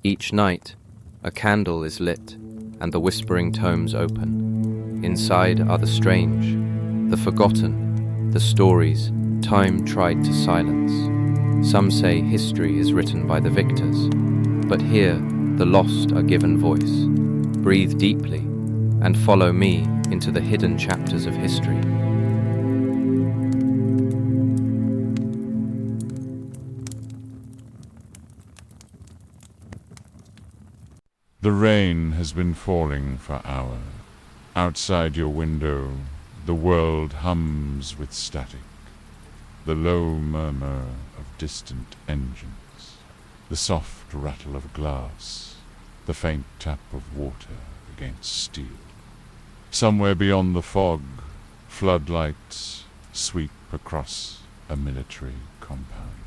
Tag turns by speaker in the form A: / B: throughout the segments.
A: Each night, a candle is lit, and the whispering tomes open. Inside are the strange, the forgotten, the stories time tried to silence. Some say history is written by the victors, but here the lost are given voice. Breathe deeply and follow me into the hidden chapters of history.
B: The rain has been falling for hours. Outside your window, the world hums with static, the low murmur of distant engines, the soft rattle of glass, the faint tap of water against steel. Somewhere beyond the fog, floodlights sweep across a military compound.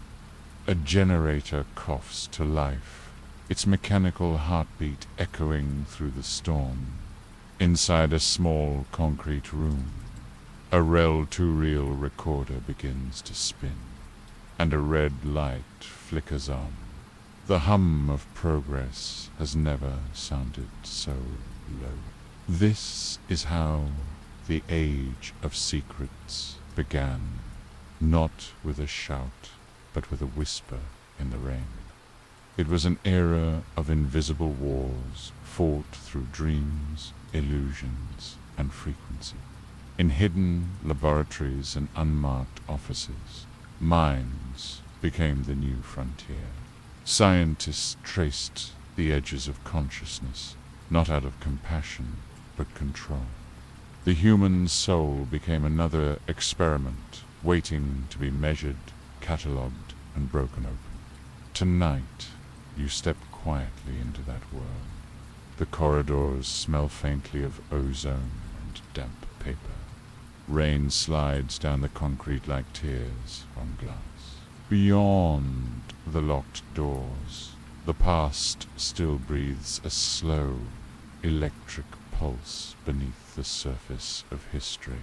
B: A generator coughs to life, its mechanical heartbeat echoing through the storm. Inside a small concrete room, a reel-to-reel recorder begins to spin, and a red light flickers on. The hum of progress has never sounded so low. This is how the Age of Secrets began, not with a shout, but with a whisper in the rain. It was an era of invisible wars fought through dreams, illusions, and frequency. In hidden laboratories and unmarked offices, minds became the new frontier. Scientists traced the edges of consciousness, not out of compassion, but control. The human soul became another experiment, waiting to be measured, catalogued, and broken open. Tonight, you step quietly into that world. The corridors smell faintly of ozone and damp paper. Rain slides down the concrete like tears on glass. Beyond the locked doors, the past still breathes a slow, electric pulse beneath the surface of history.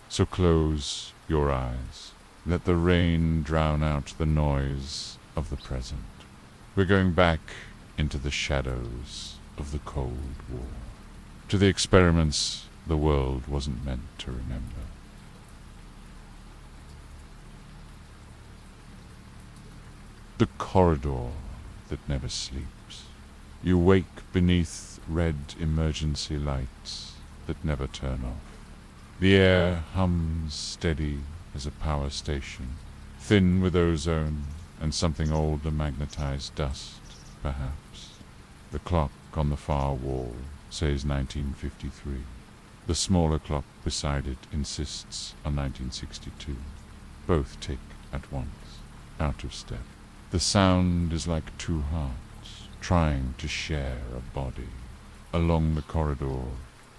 B: So close your eyes. Let the rain drown out the noise of the present. We're going back into the shadows of the Cold War, to the experiments the world wasn't meant to remember. The corridor that never sleeps. You wake beneath red emergency lights that never turn off. The air hums steady as a power station, thin with ozone and something older magnetized dust, perhaps. The clock on the far wall says 1953. The smaller clock beside it insists on 1962. Both tick at once, out of step. The sound is like two hearts trying to share a body. Along the corridor,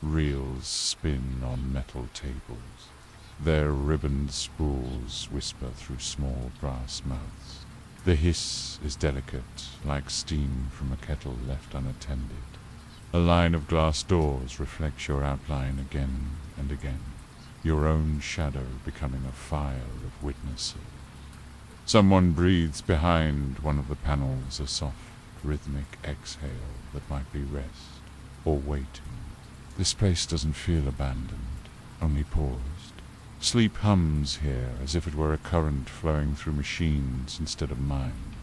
B: reels spin on metal tables. Their ribboned spools whisper through small brass mouths. The hiss is delicate, like steam from a kettle left unattended. A line of glass doors reflects your outline again and again, your own shadow becoming a file of witnesses. Someone breathes behind one of the panels, a soft, rhythmic exhale that might be rest or waiting. This place doesn't feel abandoned, only paused. Sleep hums here as if it were a current flowing through machines instead of minds.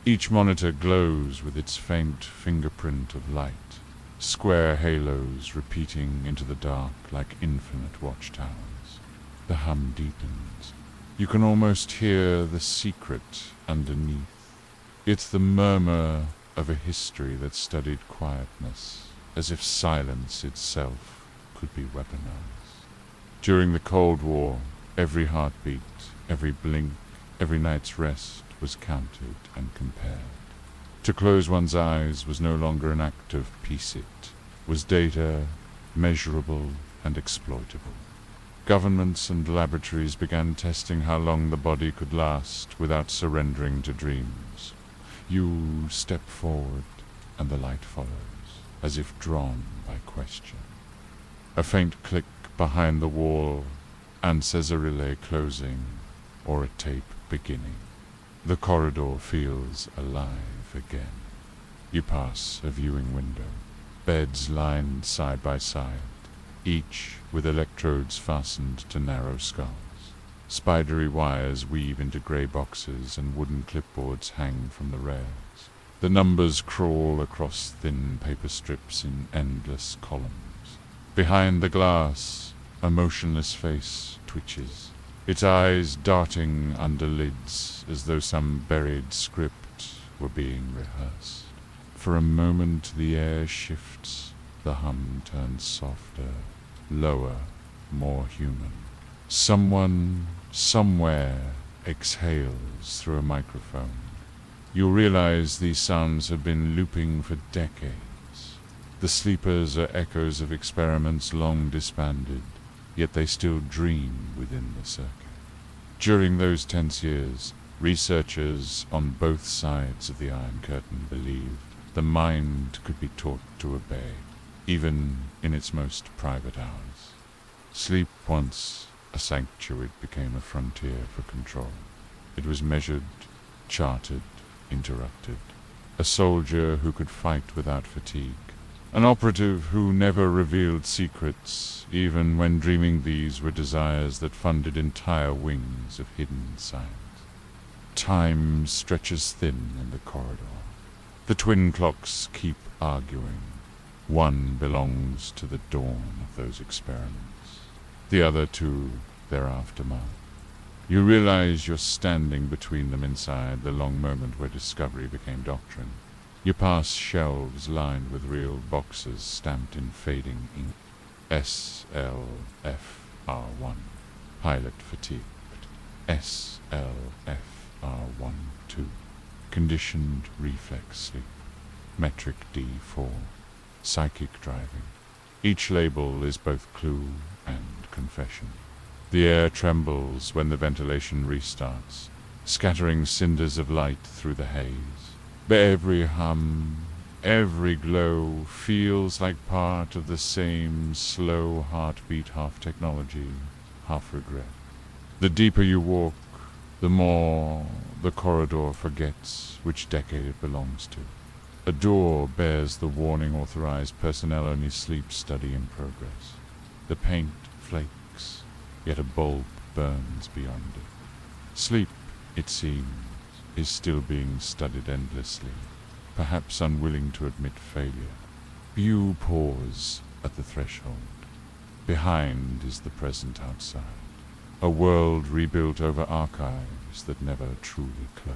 B: Each monitor glows with its faint fingerprint of light, square halos repeating into the dark like infinite watchtowers. The hum deepens. You can almost hear the secret underneath. It's the murmur of a history that studied quietness, as if silence itself could be weaponized. During the Cold War, every heartbeat, every blink, every night's rest was counted and compared. To close one's eyes was no longer an act of peace, it was data, measurable and exploitable. Governments and laboratories began testing how long the body could last without surrendering to dreams. You step forward, and the light follows, as if drawn by question. A faint click behind the wall answers a relay closing or a tape beginning. The corridor feels alive again. You pass a viewing window, beds lined side by side, each with electrodes fastened to narrow skulls. Spidery wires weave into grey boxes and wooden clipboards hang from the rails. The numbers crawl across thin paper strips in endless columns. Behind the glass, a motionless face twitches, its eyes darting under lids as though some buried script were being rehearsed. For a moment the air shifts, the hum turns softer, lower, more human. Someone, somewhere, exhales through a microphone. You realize these sounds have been looping for decades. The sleepers are echoes of experiments long disbanded, yet they still dream within the circuit. During those tense years, researchers on both sides of the Iron Curtain believed the mind could be taught to obey, even in its most private hours. Sleep, once a sanctuary, became a frontier for control. It was measured, charted, interrupted. A soldier who could fight without fatigue. An operative who never revealed secrets, even when dreaming these were desires that funded entire wings of hidden science. Time stretches thin in the corridor. The twin clocks keep arguing. One belongs to the dawn of those experiments, the other to their aftermath. You realize you're standing between them inside the long moment where discovery became doctrine. You pass shelves lined with real boxes stamped in fading ink. SLFR1, pilot fatigued. SLFR12, conditioned reflex sleep. Metric D4, psychic driving. Each label is both clue and confession. The air trembles when the ventilation restarts, scattering cinders of light through the haze. But every hum, every glow feels like part of the same slow heartbeat, half technology, half regret. The deeper you walk, the more the corridor forgets which decade it belongs to. A door bears the warning authorized personnel only sleep study in progress. The paint flakes, yet a bulb burns beyond it. Sleep, it seems, is still being studied endlessly, perhaps unwilling to admit failure. You pause at the threshold. Behind is the present outside, a world rebuilt over archives that never truly close.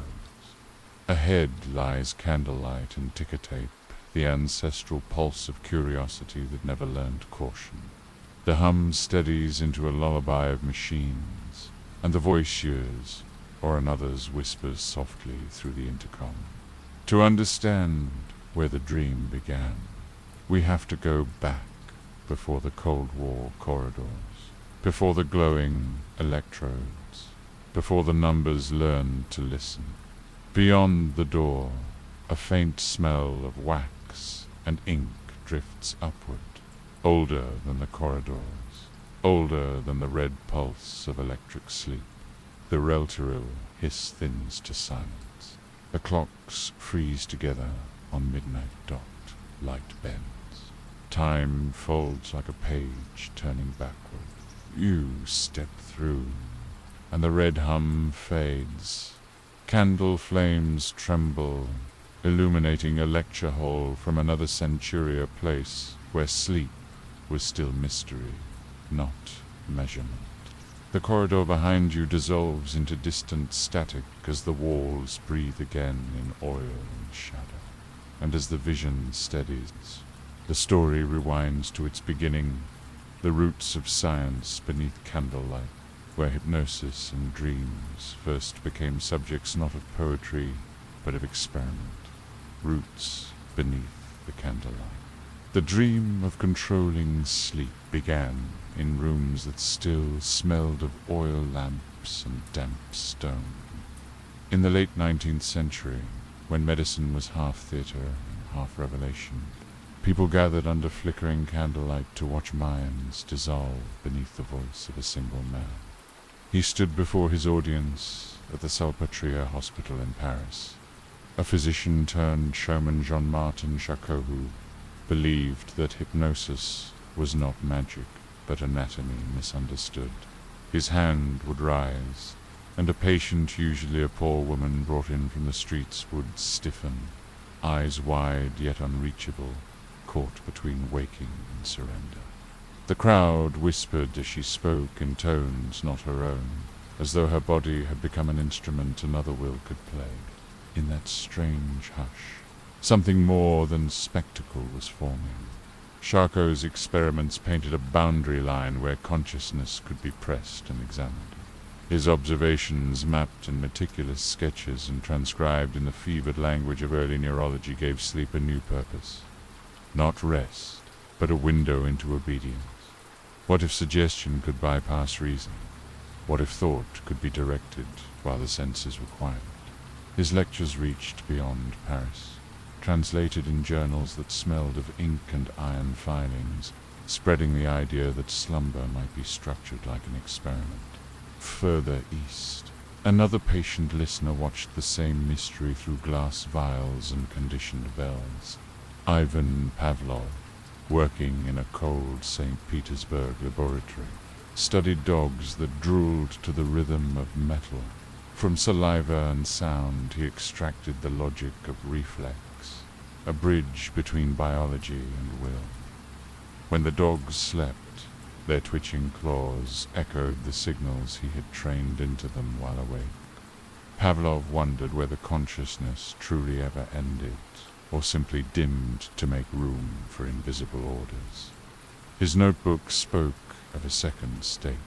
B: Ahead lies candlelight and ticker tape, the ancestral pulse of curiosity that never learned caution. The hum steadies into a lullaby of machines, and the voice years, or another's whispers softly through the intercom. To understand where the dream began, we have to go back before the Cold War corridors, before the glowing electrodes, before the numbers learned to listen. Beyond the door, a faint smell of wax and ink drifts upward, older than the corridors, older than the red pulse of electric sleep. The reltoril hiss thins to silence. The clocks freeze together on midnight dot. Light bends. Time folds like a page turning backward. You step through, and the red hum fades. Candle flames tremble, illuminating a lecture hall from another century, a place where sleep was still mystery, not measurement. The corridor behind you dissolves into distant static as the walls breathe again in oil and shadow. And as the vision steadies, the story rewinds to its beginning, the roots of science beneath candlelight, where hypnosis and dreams first became subjects not of poetry, but of experiment. Roots beneath the candlelight. The dream of controlling sleep began in rooms that still smelled of oil lamps and damp stone. In the late 19th century, when medicine was half theatre and half revelation, people gathered under flickering candlelight to watch minds dissolve beneath the voice of a single man. He stood before his audience at the Salpêtrière Hospital in Paris, a physician-turned-showman Jean-Martin Charcot believed that hypnosis was not magic, but anatomy misunderstood. His hand would rise, and a patient, usually a poor woman brought in from the streets, would stiffen, eyes wide yet unreachable, caught between waking and surrender. The crowd whispered as she spoke in tones not her own, as though her body had become an instrument another will could play. In that strange hush, something more than spectacle was forming. Charcot's experiments painted a boundary line where consciousness could be pressed and examined. His observations, mapped in meticulous sketches and transcribed in the fevered language of early neurology, gave sleep a new purpose. Not rest, but a window into obedience. What if suggestion could bypass reason? What if thought could be directed while the senses were quiet? His lectures reached beyond Paris, translated in journals that smelled of ink and iron filings, spreading the idea that slumber might be structured like an experiment. Further east, another patient listener watched the same mystery through glass vials and conditioned bells. Ivan Pavlov, working in a cold St. Petersburg laboratory, studied dogs that drooled to the rhythm of metal. From saliva and sound he extracted the logic of reflex, a bridge between biology and will. When the dogs slept, their twitching claws echoed the signals he had trained into them while awake. Pavlov wondered whether consciousness truly ever ended, or simply dimmed to make room for invisible orders. His notebook spoke of a second state,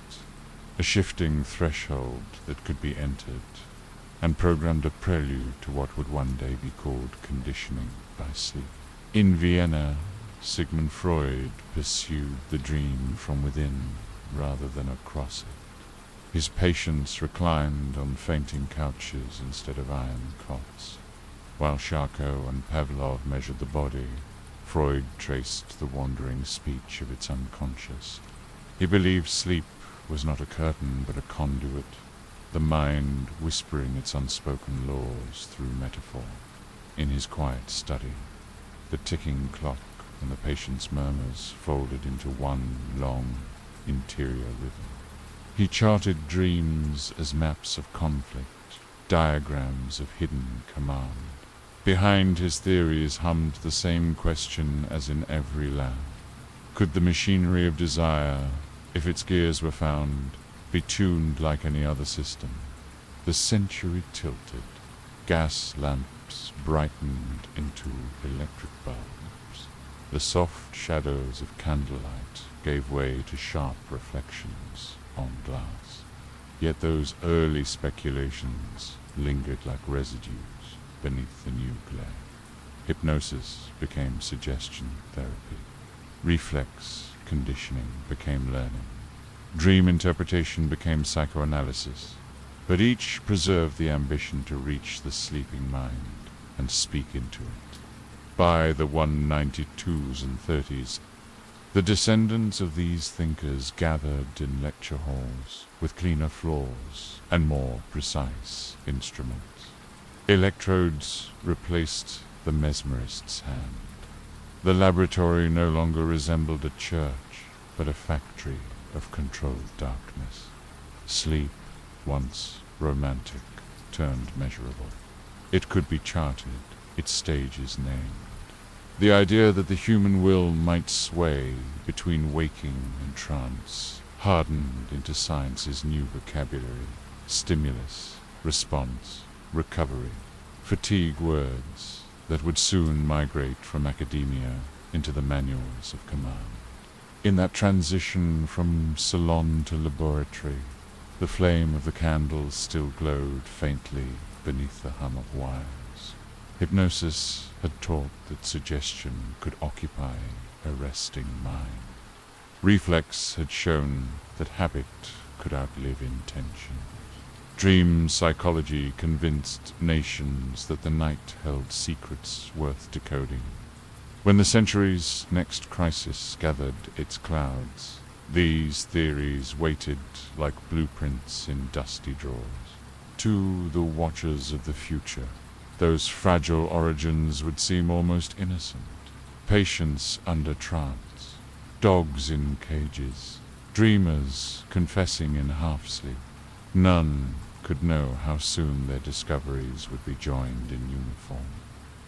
B: a shifting threshold that could be entered, and programmed a prelude to what would one day be called conditioning by sleep. In Vienna, Sigmund Freud pursued the dream from within rather than across it. His patients reclined on fainting couches instead of iron cots. While Charcot and Pavlov measured the body, Freud traced the wandering speech of its unconscious. He believed sleep was not a curtain but a conduit, the mind whispering its unspoken laws through metaphor. In his quiet study, the ticking clock and the patient's murmurs folded into one long, interior rhythm. He charted dreams as maps of conflict, diagrams of hidden command. Behind his theories hummed the same question as in every lab. Could the machinery of desire, if its gears were found, be tuned like any other system? The century tilted. Gas lamps brightened into electric bulbs. The soft shadows of candlelight gave way to sharp reflections on glass. Yet those early speculations lingered like residues beneath the new glare. Hypnosis became suggestion therapy. Reflex conditioning became learning. Dream interpretation became psychoanalysis. But each preserved the ambition to reach the sleeping mind and speak into it. By the 192s and 30s, the descendants of these thinkers gathered in lecture halls with cleaner floors and more precise instruments. Electrodes replaced the mesmerist's hand. The laboratory no longer resembled a church, but a factory of controlled darkness. Sleep, once romantic, turned measurable. It could be charted, its stages named. The idea that the human will might sway between waking and trance hardened into science's new vocabulary: stimulus, response, recovery, fatigue words that would soon migrate from academia into the manuals of command. In that transition from salon to laboratory, the flame of the candles still glowed faintly beneath the hum of wires. Hypnosis had taught that suggestion could occupy a resting mind. Reflex had shown that habit could outlive intention. Dream psychology convinced nations that the night held secrets worth decoding. When the century's next crisis gathered its clouds, these theories waited like blueprints in dusty drawers. To the watchers of the future, those fragile origins would seem almost innocent. Patients under trance, dogs in cages, dreamers confessing in half-sleep. None could know how soon their discoveries would be joined in uniform,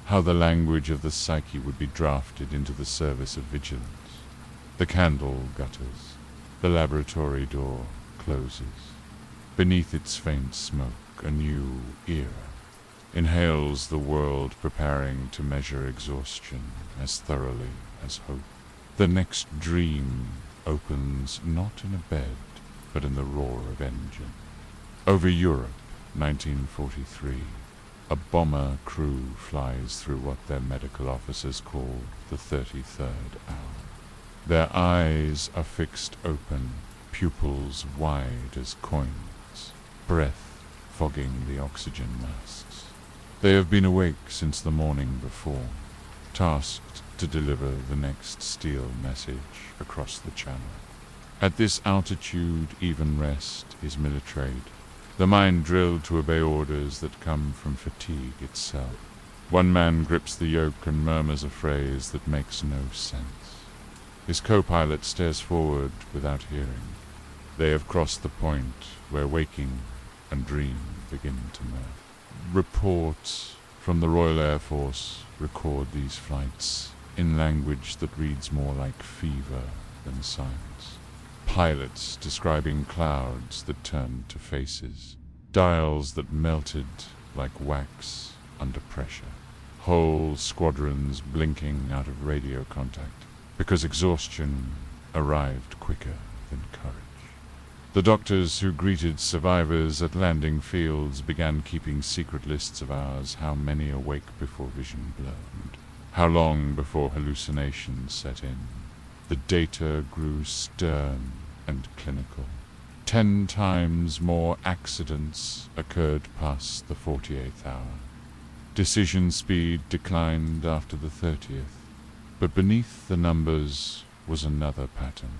B: how the language of the psyche would be drafted into the service of vigilance. The candle gutters, the laboratory door closes. Beneath its faint smoke, a new era inhales the world, preparing to measure exhaustion as thoroughly as hope. The next dream opens not in a bed, but in the roar of engine. Over Europe, 1943, a bomber crew flies through what their medical officers call the 33rd hour. Their eyes are fixed open, pupils wide as coins, breath fogging the oxygen masks. They have been awake since the morning before, tasked to deliver the next steel message across the channel. At this altitude, even rest is militaride, the mind drilled to obey orders that come from fatigue itself. One man grips the yoke and murmurs a phrase that makes no sense. His co-pilot stares forward without hearing. They have crossed the point where waking and dream begin to merge. Reports from the Royal Air Force record these flights in language that reads more like fever than science. Pilots describing clouds that turned to faces, dials that melted like wax under pressure, whole squadrons blinking out of radio contact because exhaustion arrived quicker than courage. The doctors who greeted survivors at landing fields began keeping secret lists of hours, how many awake before vision blurred, how long before hallucinations set in. The data grew stern and clinical. 10 times more accidents occurred past the 48th hour. Decision speed declined after the 30th, but beneath the numbers was another pattern.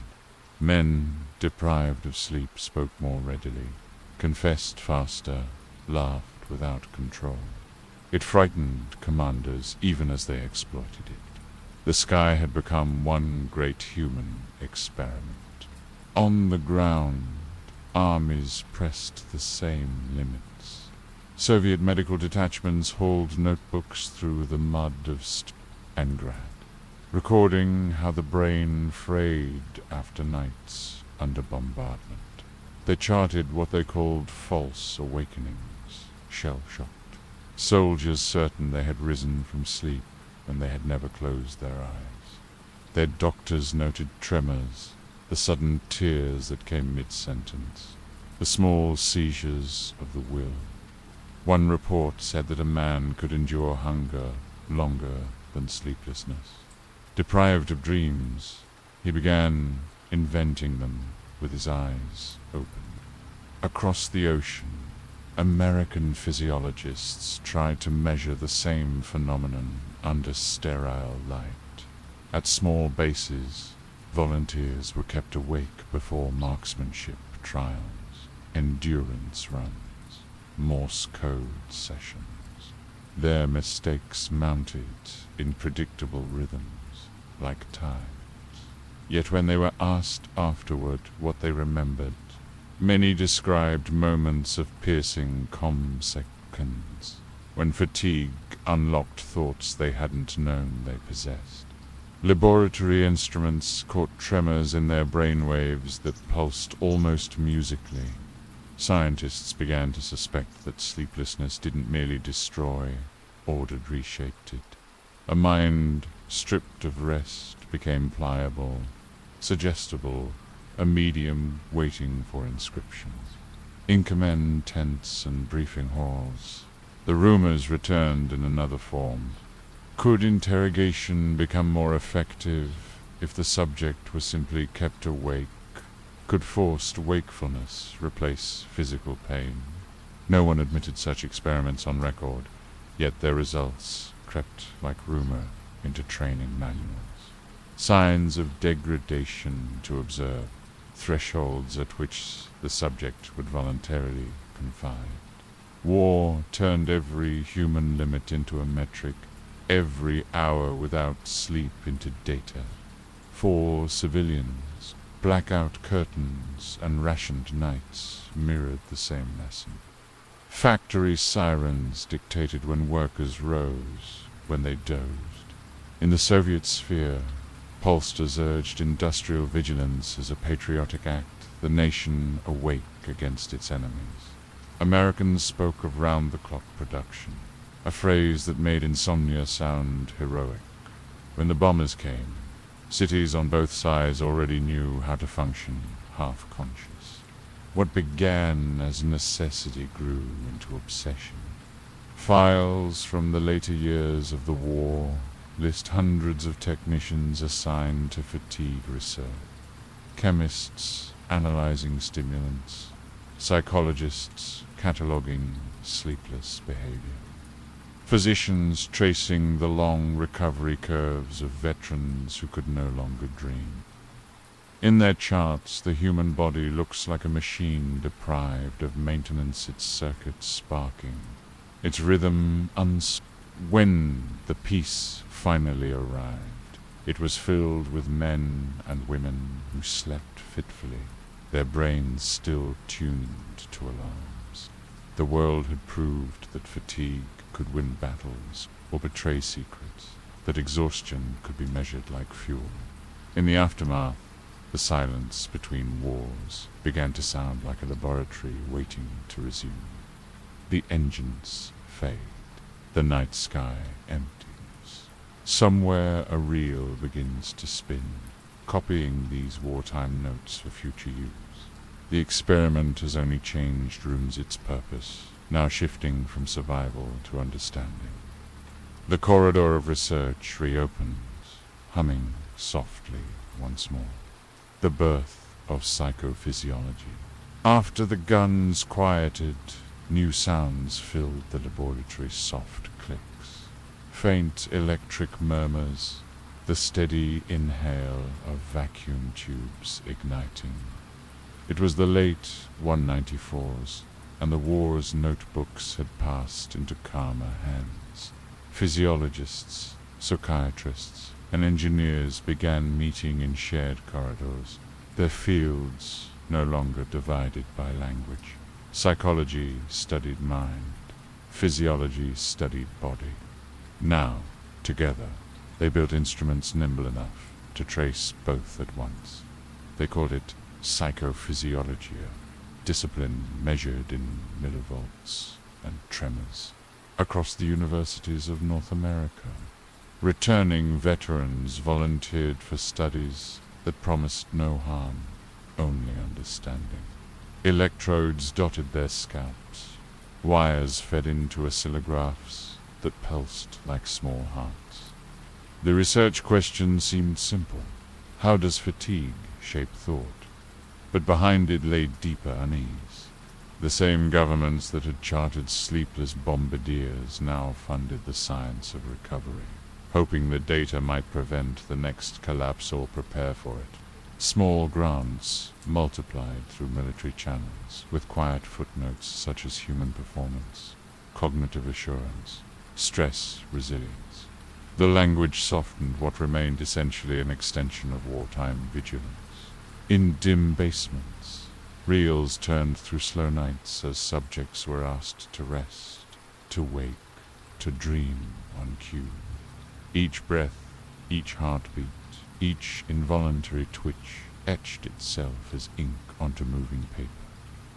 B: Men deprived of sleep spoke more readily, confessed faster, laughed without control. It frightened commanders even as they exploited it. The sky had become one great human experiment. On the ground, armies pressed the same limits. Soviet medical detachments hauled notebooks through the mud of Stalingrad, recording how the brain frayed after nights under bombardment. They charted what they called false awakenings, shell-shocked. Soldiers certain they had risen from sleep when they had never closed their eyes. Their doctors noted tremors, the sudden tears that came mid-sentence, the small seizures of the will. One report said that a man could endure hunger longer than sleeplessness. Deprived of dreams, he began inventing them with his eyes open. Across the ocean, American physiologists tried to measure the same phenomenon under sterile light. At small bases, volunteers were kept awake before marksmanship trials, endurance runs, Morse code sessions. Their mistakes mounted in predictable rhythms, like tides. Yet when they were asked afterward what they remembered, many described moments of piercing seconds, when fatigue unlocked thoughts they hadn't known they possessed. Laboratory instruments caught tremors in their brainwaves that pulsed almost musically. Scientists began to suspect that sleeplessness didn't merely destroy, ordered reshaped it. A mind stripped of rest became pliable, suggestible, a medium waiting for inscriptions. Inkermen tents and briefing halls. The rumors returned in another form. Could interrogation become more effective if the subject was simply kept awake? Could forced wakefulness replace physical pain? No one admitted such experiments on record, yet their results crept like rumor into training manuals. Signs of degradation to observe, thresholds at which the subject would voluntarily confide. War turned every human limit into a metric, every hour without sleep into data. For civilians, blackout curtains and rationed nights mirrored the same lesson. Factory sirens dictated when workers rose, when they dozed. In the Soviet sphere, pollsters urged industrial vigilance as a patriotic act, the nation awake against its enemies. Americans spoke of round-the-clock production, a phrase that made insomnia sound heroic. When the bombers came, cities on both sides already knew how to function half-conscious. What began as necessity grew into obsession. Files from the later years of the war list hundreds of technicians assigned to fatigue research, chemists analyzing stimulants, psychologists cataloging sleepless behavior, physicians tracing the long recovery curves of veterans who could no longer dream. In their charts, the human body looks like a machine deprived of maintenance, its circuits sparking, its rhythm When the peace finally arrived, it was filled with men and women who slept fitfully, their brains still tuned to alarms. The world had proved that fatigue could win battles or betray secrets, that exhaustion could be measured like fuel. In the aftermath, the silence between wars began to sound like a laboratory waiting to resume. The engines fade. The night sky empties. Somewhere a reel begins to spin, copying these wartime notes for future use. The experiment has only changed its purpose, now shifting from survival to understanding. The corridor of research reopens, humming softly once more. The birth of psychophysiology. After the guns quieted, new sounds filled the laboratory's soft clicks. Faint electric murmurs, the steady inhale of vacuum tubes igniting. It was the late 194s, and the war's notebooks had passed into calmer hands. Physiologists, psychiatrists, and engineers began meeting in shared corridors, their fields no longer divided by language. Psychology studied mind, physiology studied body. Now, together, they built instruments nimble enough to trace both at once. They called it psychophysiology, a discipline measured in millivolts and tremors, across the universities of North America. Returning veterans volunteered for studies that promised no harm, only understanding. Electrodes dotted their scalps. Wires fed into oscillographs that pulsed like small hearts. The research question seemed simple. How does fatigue shape thought? But behind it lay deeper unease. The same governments that had chartered sleepless bombardiers now funded the science of recovery, hoping the data might prevent the next collapse or prepare for it. Small grants multiplied through military channels, with quiet footnotes such as human performance, cognitive assurance, stress resilience. The language softened what remained essentially an extension of wartime vigilance. In dim basements, reels turned through slow nights as subjects were asked to rest, to wake, to dream on cue. Each breath, each heartbeat, each involuntary twitch etched itself as ink onto moving paper.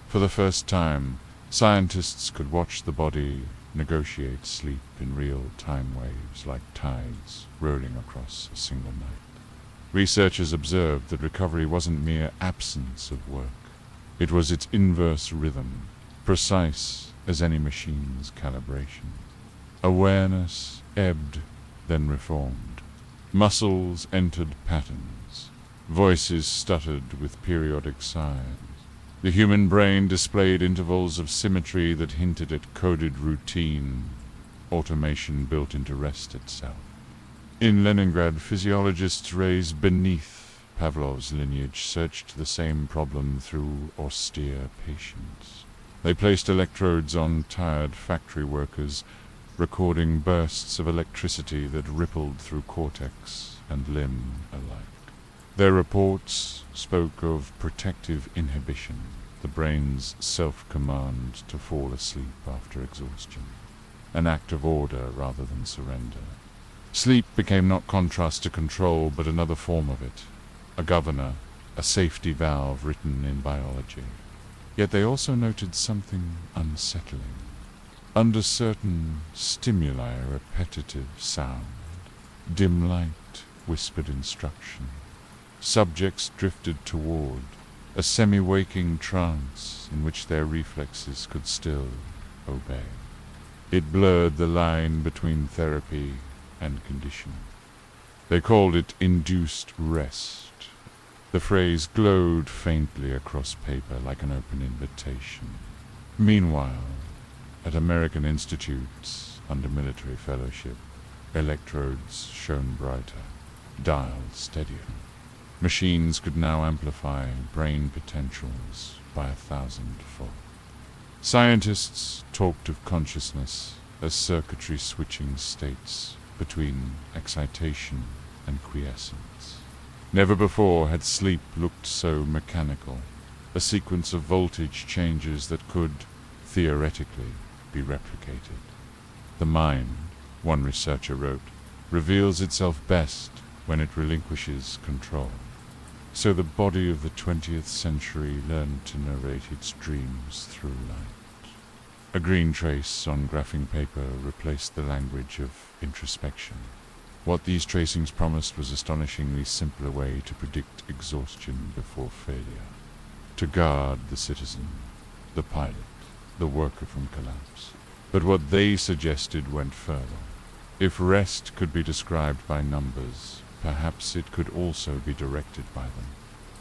B: For the first time, scientists could watch the body negotiate sleep in real time waves like tides rolling across a single night. Researchers observed that recovery wasn't mere absence of work. It was its inverse rhythm, precise as any machine's calibration. Awareness ebbed, then reformed. Muscles entered patterns. Voices stuttered with periodic sighs. The human brain displayed intervals of symmetry that hinted at coded routine, automation built into rest itself. In Leningrad, physiologists raised beneath Pavlov's lineage searched the same problem through austere patience. They placed electrodes on tired factory workers, recording bursts of electricity that rippled through cortex and limb alike. Their reports spoke of protective inhibition, the brain's self-command to fall asleep after exhaustion, an act of order rather than surrender. Sleep became not contrast to control, but another form of it, a governor, a safety valve written in biology. Yet they also noted something unsettling. Under certain stimuli, a repetitive sound, dim light whispered instruction. Subjects drifted toward a semi-waking trance in which their reflexes could still obey. It blurred the line between therapy and condition. They called it induced rest. The phrase glowed faintly across paper like an open invitation. Meanwhile, at American institutes under military fellowship, electrodes shone brighter, dials steadier. Machines could now amplify brain potentials by 1,000-fold. Scientists talked of consciousness as circuitry switching states between excitation and quiescence. Never before had sleep looked so mechanical, a sequence of voltage changes that could, theoretically, be replicated. The mind, one researcher wrote, reveals itself best when it relinquishes control. So the body of the 20th century learned to narrate its dreams through light. A green trace on graphing paper replaced the language of introspection. What these tracings promised was an astonishingly simpler way to predict exhaustion before failure, to guard the citizen, the pilot, the worker from collapse. But what they suggested went further. If rest could be described by numbers, perhaps it could also be directed by them.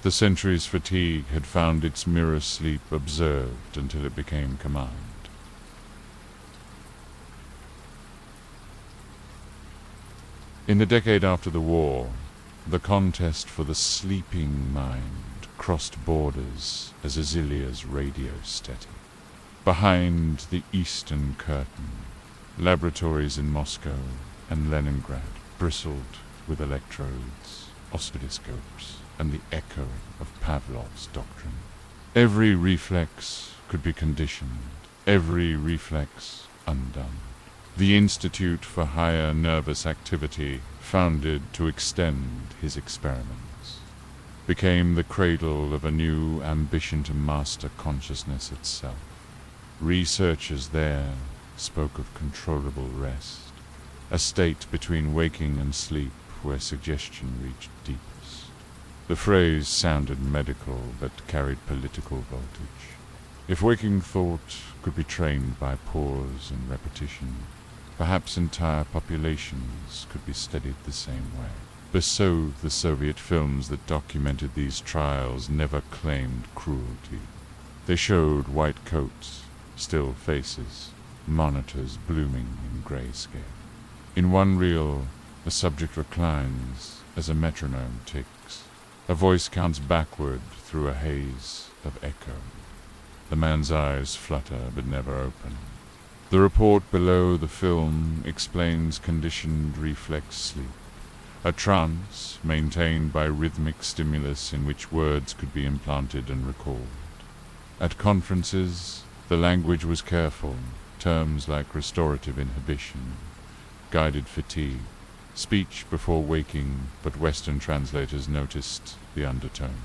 B: The century's fatigue had found its mirror sleep observed until it became command. In the decade after the war, the contest for the sleeping mind crossed borders as Azilia's radio steady. Behind the Eastern Curtain, laboratories in Moscow and Leningrad bristled with electrodes, oscilloscopes, and the echo of Pavlov's doctrine. Every reflex could be conditioned, every reflex undone. The Institute for Higher Nervous Activity, founded to extend his experiments, became the cradle of a new ambition to master consciousness itself. Researchers there spoke of controllable rest, a state between waking and sleep where suggestion reached deepest. The phrase sounded medical but carried political voltage. If waking thought could be trained by pause and repetition, perhaps entire populations could be studied the same way. But so the Soviet films that documented these trials never claimed cruelty. They showed white coats, still faces, monitors blooming in grayscale. In one reel, the subject reclines as a metronome ticks. A voice counts backward through a haze of echo. The man's eyes flutter but never open. The report below the film explains conditioned reflex sleep, a trance maintained by rhythmic stimulus in which words could be implanted and recalled. At conferences, the language was careful, terms like restorative inhibition, guided fatigue, speech before waking, but Western translators noticed the undertone.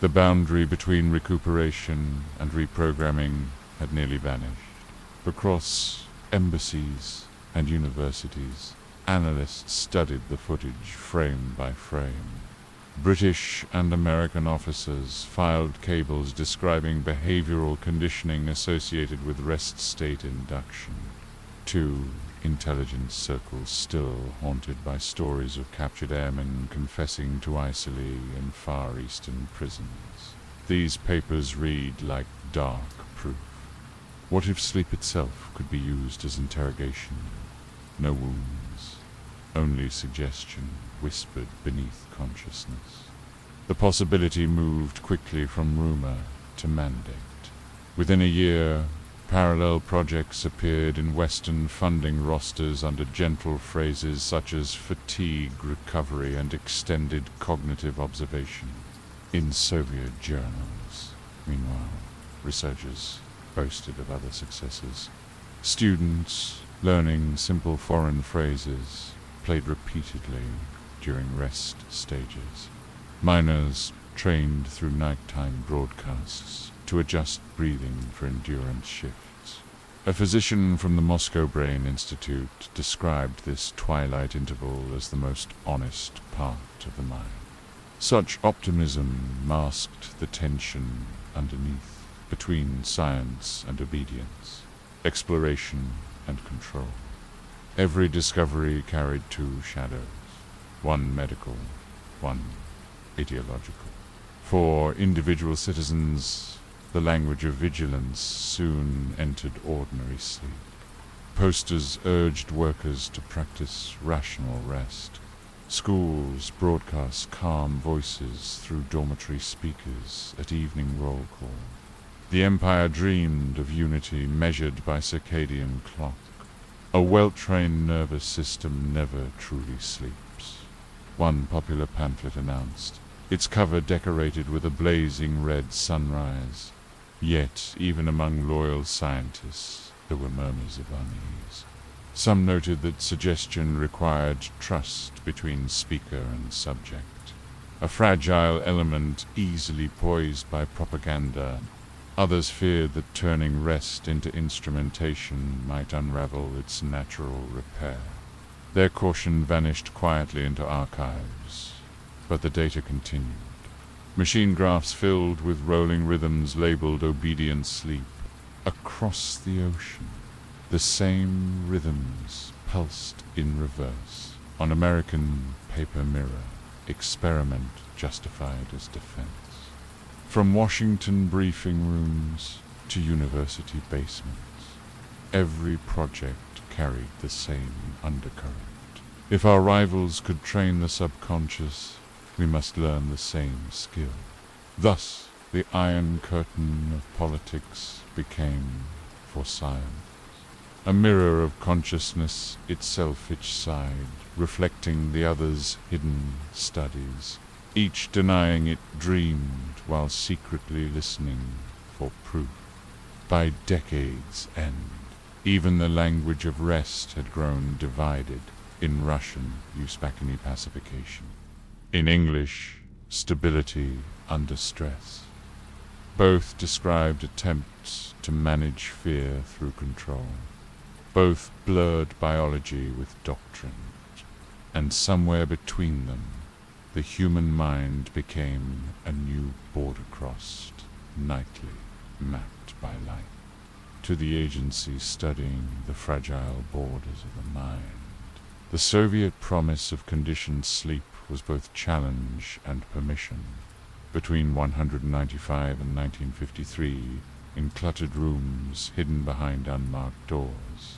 B: The boundary between recuperation and reprogramming had nearly vanished. Across embassies and universities, analysts studied the footage frame by frame. British and American officers filed cables describing behavioral conditioning associated with rest state induction. 2 intelligence circles still haunted by stories of captured airmen confessing to isolae in Far Eastern prisons. These papers read like dark proof. What if sleep itself could be used as interrogation? No wounds, only suggestion whispered beneath consciousness. The possibility moved quickly from rumor to mandate. Within a year, parallel projects appeared in Western funding rosters under gentle phrases such as fatigue recovery and extended cognitive observation. In Soviet journals, meanwhile, researchers boasted of other successes. Students, learning simple foreign phrases, played repeatedly during rest stages. Miners trained through nighttime broadcasts to adjust breathing for endurance shifts. A physician from the Moscow Brain Institute described this twilight interval as the most honest part of the mind. Such optimism masked the tension underneath, between science and obedience, exploration and control. Every discovery carried two shadows, one medical, one ideological. For individual citizens, the language of vigilance soon entered ordinary sleep. Posters urged workers to practice rational rest. Schools broadcast calm voices through dormitory speakers at evening roll call. The empire dreamed of unity measured by circadian clock. A well-trained nervous system never truly sleeps. One popular pamphlet announced, its cover decorated with a blazing red sunrise. Yet, even among loyal scientists, there were murmurs of unease. Some noted that suggestion required trust between speaker and subject, a fragile element easily poised by propaganda. Others feared that turning rest into instrumentation might unravel its natural repair. Their caution vanished quietly into archives, but the data continued. Machine graphs filled with rolling rhythms labeled obedient sleep. Across the ocean, the same rhythms pulsed in reverse. On American paper mirror, experiment justified as defense. From Washington briefing rooms to university basements, every project carried the same undercurrent. If our rivals could train the subconscious, we must learn the same skill. Thus, the Iron Curtain of politics became, for science, a mirror of consciousness itself each side, reflecting the other's hidden studies. Each denying it dreamed while secretly listening for proof. By decade's end, even the language of rest had grown divided. In Russian, Uspakini pacification. In English, stability under stress. Both described attempts to manage fear through control. Both blurred biology with doctrine. And somewhere between them, the human mind became a new border crossed, nightly mapped by light, to the agency studying the fragile borders of the mind. The Soviet promise of conditioned sleep was both challenge and permission. Between 195 and 1953, in cluttered rooms hidden behind unmarked doors,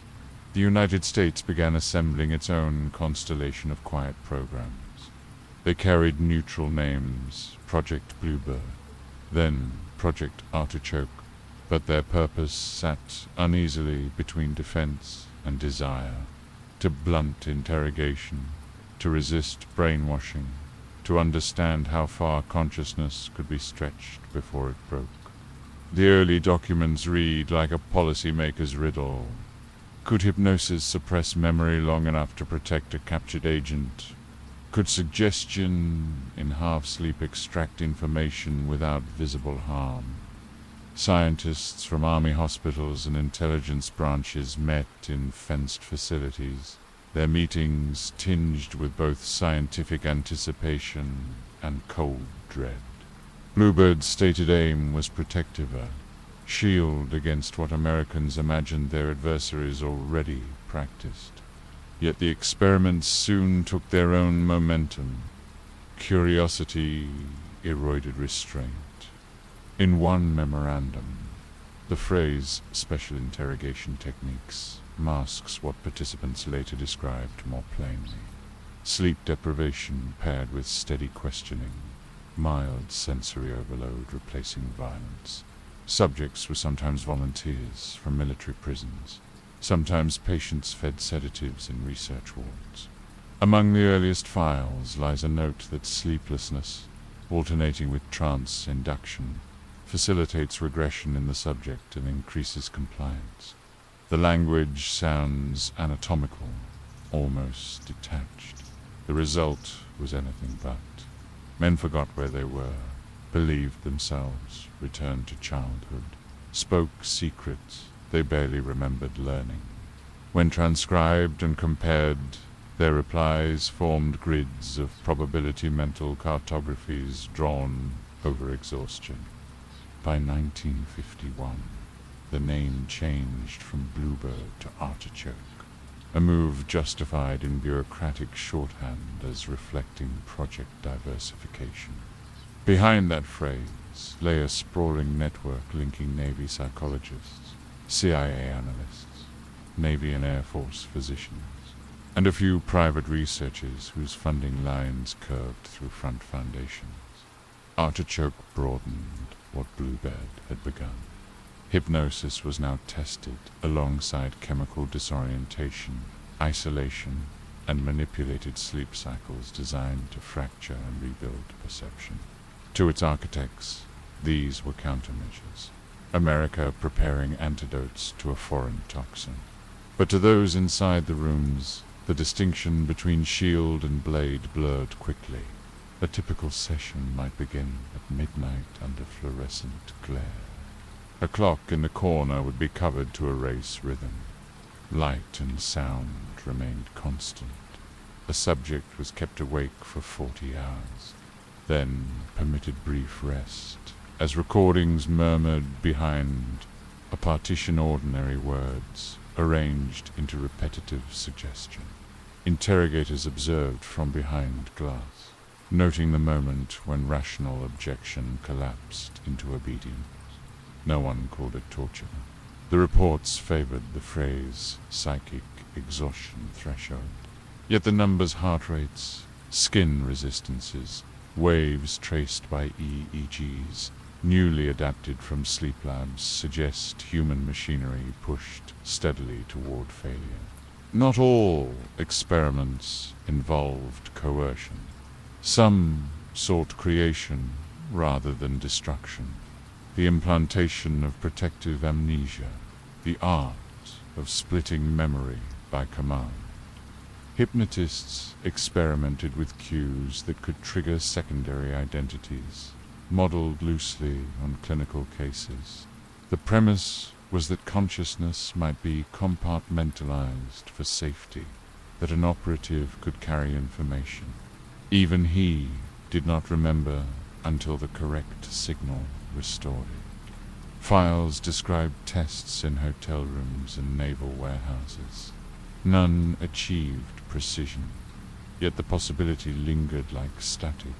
B: the United States began assembling its own constellation of quiet programs. They carried neutral names, Project Bluebird, then Project Artichoke, but their purpose sat uneasily between defense and desire, to blunt interrogation, to resist brainwashing, to understand how far consciousness could be stretched before it broke. The early documents read like a policymaker's riddle. Could hypnosis suppress memory long enough to protect a captured agent? Could suggestion in half-sleep extract information without visible harm? Scientists from army hospitals and intelligence branches met in fenced facilities, their meetings tinged with both scientific anticipation and cold dread. Bluebird's stated aim was protective, a shield against what Americans imagined their adversaries already practiced. Yet the experiments soon took their own momentum. Curiosity eroded restraint. In one memorandum, the phrase special interrogation techniques masks what participants later described more plainly. Sleep deprivation paired with steady questioning, mild sensory overload replacing violence. Subjects were sometimes volunteers from military prisons, sometimes patients fed sedatives in research wards. Among the earliest files lies a note that sleeplessness, alternating with trance induction, facilitates regression in the subject and increases compliance. The language sounds anatomical, almost detached. The result was anything but. Men forgot where they were, believed themselves, returned to childhood, spoke secrets they barely remembered learning. When transcribed and compared, their replies formed grids of probability mental cartographies drawn over exhaustion. By 1951, the name changed from Bluebird to Artichoke, a move justified in bureaucratic shorthand as reflecting project diversification. Behind that phrase lay a sprawling network linking Navy psychologists, CIA analysts, Navy and Air Force physicians, and a few private researchers whose funding lines curved through front foundations. Artichoke broadened what Bluebird had begun. Hypnosis was now tested alongside chemical disorientation, isolation, and manipulated sleep cycles designed to fracture and rebuild perception. To its architects, these were countermeasures. America preparing antidotes to a foreign toxin. But to those inside the rooms, the distinction between shield and blade blurred quickly. A typical session might begin at midnight under fluorescent glare. A clock in the corner would be covered to erase rhythm. Light and sound remained constant. A subject was kept awake for 40 hours, then permitted brief rest, as recordings murmured behind a partition ordinary words arranged into repetitive suggestion. Interrogators observed from behind glass, noting the moment when rational objection collapsed into obedience. No one called it torture. The reports favored the phrase psychic exhaustion threshold. Yet the numbers, heart rates, skin resistances, waves traced by EEGs, newly adapted from sleep labs, suggest human machinery pushed steadily toward failure. Not all experiments involved coercion. Some sought creation rather than destruction. The implantation of protective amnesia, the art of splitting memory by command. Hypnotists experimented with cues that could trigger secondary identities, modeled loosely on clinical cases. The premise was that consciousness might be compartmentalized for safety, that an operative could carry information. Even he did not remember until the correct signal restored it. Files described tests in hotel rooms and naval warehouses. None achieved precision, yet the possibility lingered like static,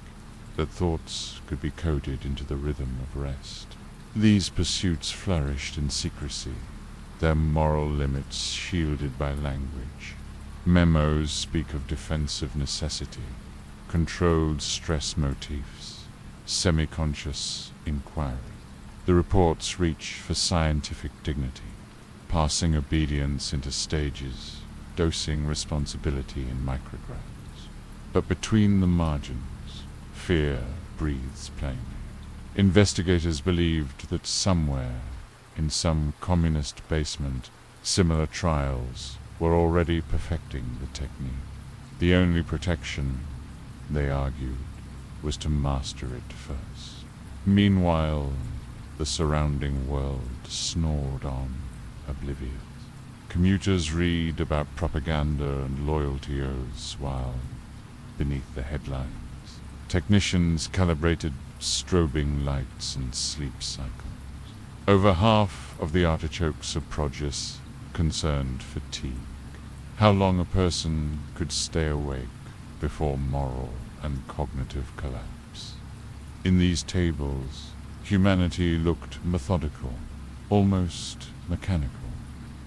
B: that thoughts could be coded into the rhythm of rest. These pursuits flourished in secrecy, their moral limits shielded by language. Memos speak of defensive necessity, controlled stress motifs, semi-conscious inquiry. The reports reach for scientific dignity, passing obedience into stages, dosing responsibility in micrograms. But between the margins, fear breathes plainly. Investigators believed that somewhere, in some communist basement, similar trials were already perfecting the technique. The only protection, they argued, was to master it first. Meanwhile, the surrounding world snored on, oblivious. Commuters read about propaganda and loyalty oaths while, beneath the headlines, technicians calibrated strobing lights and sleep cycles. Over half of the artichokes of Progus concerned fatigue. How long a person could stay awake before moral and cognitive collapse. In these tables, humanity looked methodical, almost mechanical,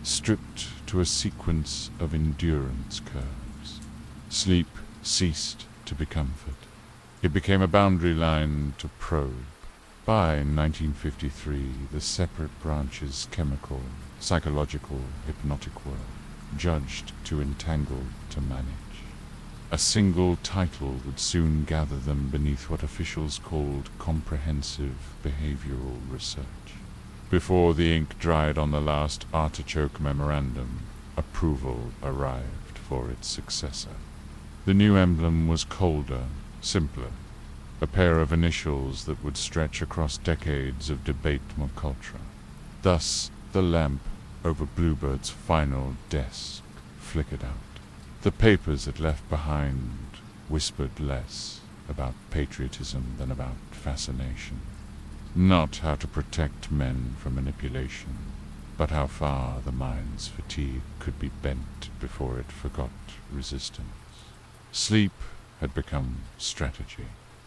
B: stripped to a sequence of endurance curves. Sleep ceased to be comfort. It became a boundary line to probe, By 1953, the separate branches chemical, psychological, hypnotic were judged too entangled to manage. A single title would soon gather them beneath what officials called comprehensive behavioral research. Before the ink dried on the last Artichoke memorandum, approval arrived for its successor. The new emblem was colder, simpler, a pair of initials that would stretch across decades of debate culture. Thus, the lamp over Bluebird's final desk flickered out. The papers it left behind whispered less about patriotism than about fascination. Not how to protect men from manipulation, but how far the mind's fatigue could be bent before it forgot resistance. Sleep had become strategy,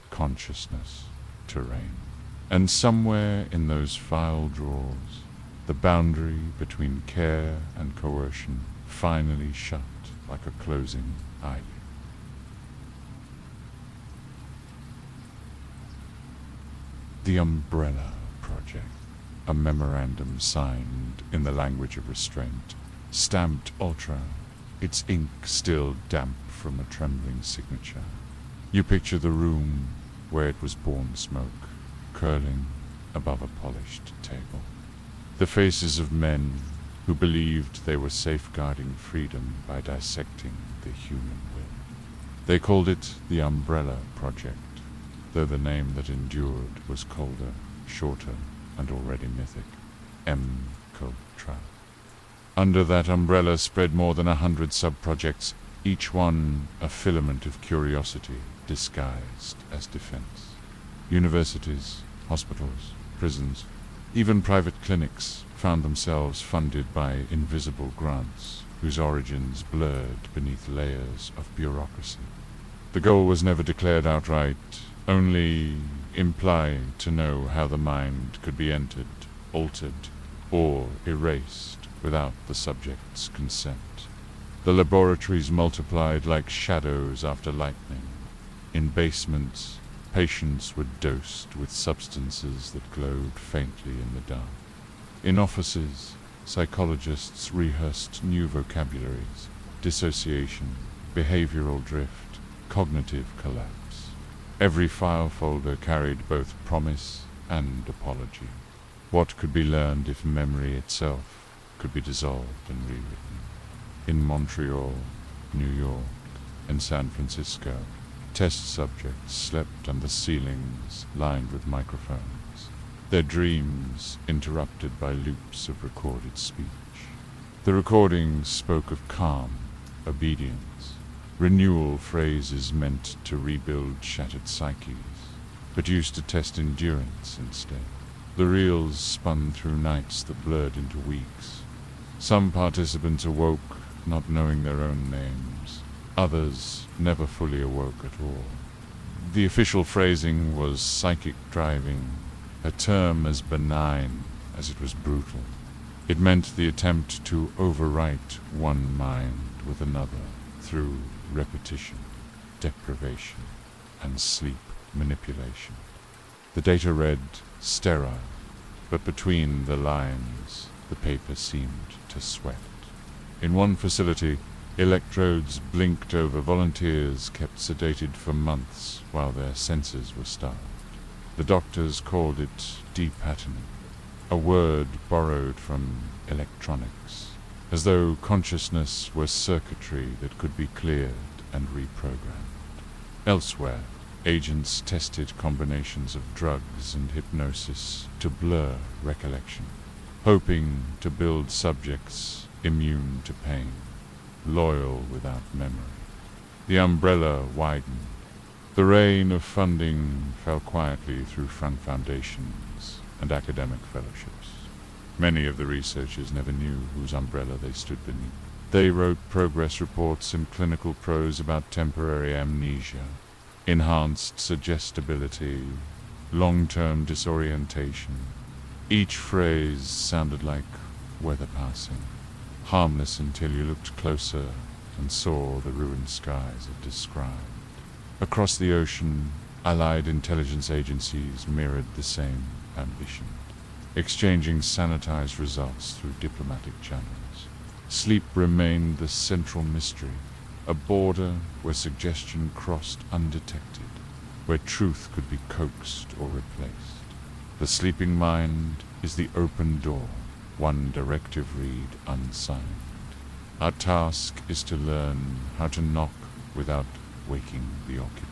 B: consciousness, terrain. And somewhere in those file drawers, the boundary between care and coercion finally shut like a closing eyelid. The Umbrella Project, a memorandum signed in the language of restraint, stamped ultra, its ink still damp from a trembling signature. You picture the room where it was born smoke, curling above a polished table. The faces of men who believed they were safeguarding freedom by dissecting the human will. They called it the Umbrella Project, though the name that endured was colder, shorter, and already mythic, M-Cultra. Under that umbrella spread more than 100 sub-projects, each one a filament of curiosity disguised as defense. Universities, hospitals, prisons, even private clinics found themselves funded by invisible grants whose origins blurred beneath layers of bureaucracy. The goal was never declared outright, only implied to know how the mind could be entered, altered, or erased without the subject's consent. The laboratories multiplied like shadows after lightning. In basements, patients were dosed with substances that glowed faintly in the dark. In offices, psychologists rehearsed new vocabularies: dissociation, behavioral drift, cognitive collapse. Every file folder carried both promise and apology. What could be learned if memory itself could be dissolved and rewritten? In Montreal, New York, and San Francisco, test subjects slept under ceilings lined with microphones, their dreams interrupted by loops of recorded speech. The recordings spoke of calm, obedience, renewal phrases meant to rebuild shattered psyches, but used to test endurance instead. The reels spun through nights that blurred into weeks. Some participants awoke not knowing their own names. Others never fully awoke at all. The official phrasing was psychic driving, a term as benign as it was brutal. It meant the attempt to overwrite one mind with another through repetition, deprivation, and sleep manipulation. The data read sterile, but between the lines the paper seemed to sweat. In one facility, electrodes blinked over volunteers kept sedated for months while their senses were starved. The doctors called it depatterning, a word borrowed from electronics, as though consciousness were circuitry that could be cleared and reprogrammed. Elsewhere, agents tested combinations of drugs and hypnosis to blur recollection, hoping to build subjects immune to pain, loyal without memory. The umbrella widened. The rain of funding fell quietly through front foundations and academic fellowships. Many of the researchers never knew whose umbrella they stood beneath. They wrote progress reports in clinical prose about temporary amnesia, enhanced suggestibility, long-term disorientation. Each phrase sounded like weather passing, harmless until you looked closer and saw the ruined skies it described. Across the ocean, Allied intelligence agencies mirrored the same ambition, exchanging sanitized results through diplomatic channels. Sleep remained the central mystery, a border where suggestion crossed undetected, where truth could be coaxed or replaced. The sleeping mind is the open door, one directive read unsigned. Our task is to learn how to knock without waking the occupant.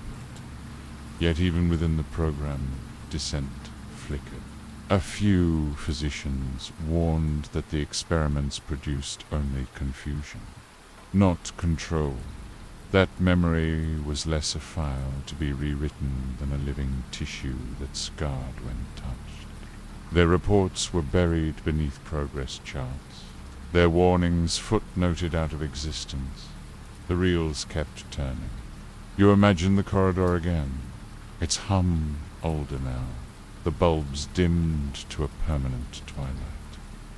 B: Yet even within the program, dissent flickered. A few physicians warned that the experiments produced only confusion, not control. That memory was less a file to be rewritten than a living tissue that scarred when touched. Their reports were buried beneath progress charts, their warnings footnoted out of existence. The reels kept turning. You imagine the corridor again, its hum older now, the bulbs dimmed to a permanent twilight.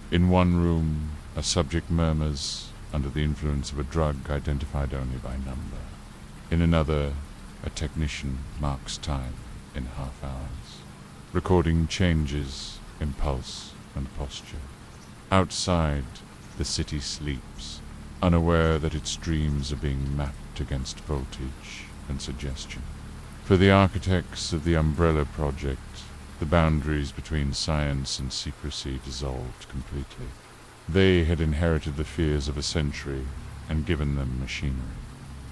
B: In one room, a subject murmurs under the influence of a drug identified only by number. In another, a technician marks time in half hours, recording changes in pulse and posture. Outside, the city sleeps, unaware that its dreams are being mapped against voltage and suggestion. For the architects of the Umbrella Project, the boundaries between science and secrecy dissolved completely. They had inherited the fears of a century and given them machinery.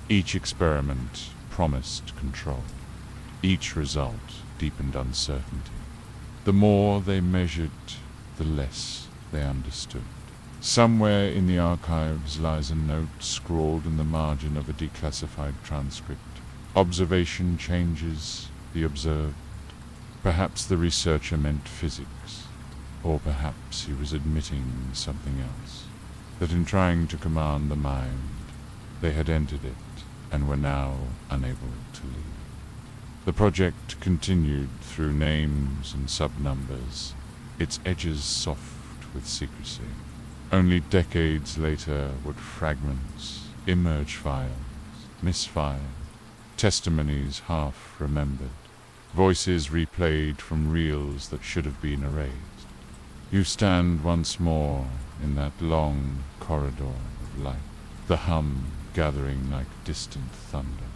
B: Each experiment promised control. Each result deepened uncertainty. The more they measured, the less they understood. Somewhere in the archives lies a note scrawled in the margin of a declassified transcript. Observation changes the observed. Perhaps the researcher meant physics, or perhaps he was admitting something else, that in trying to command the mind, they had entered it and were now unable to leave. The project continued through names and sub-numbers, its edges soft with secrecy. Only decades later would fragments emerge, files, misfiled, testimonies half remembered, voices replayed from reels that should have been erased. You stand once more in that long corridor of light, the hum gathering like distant thunder.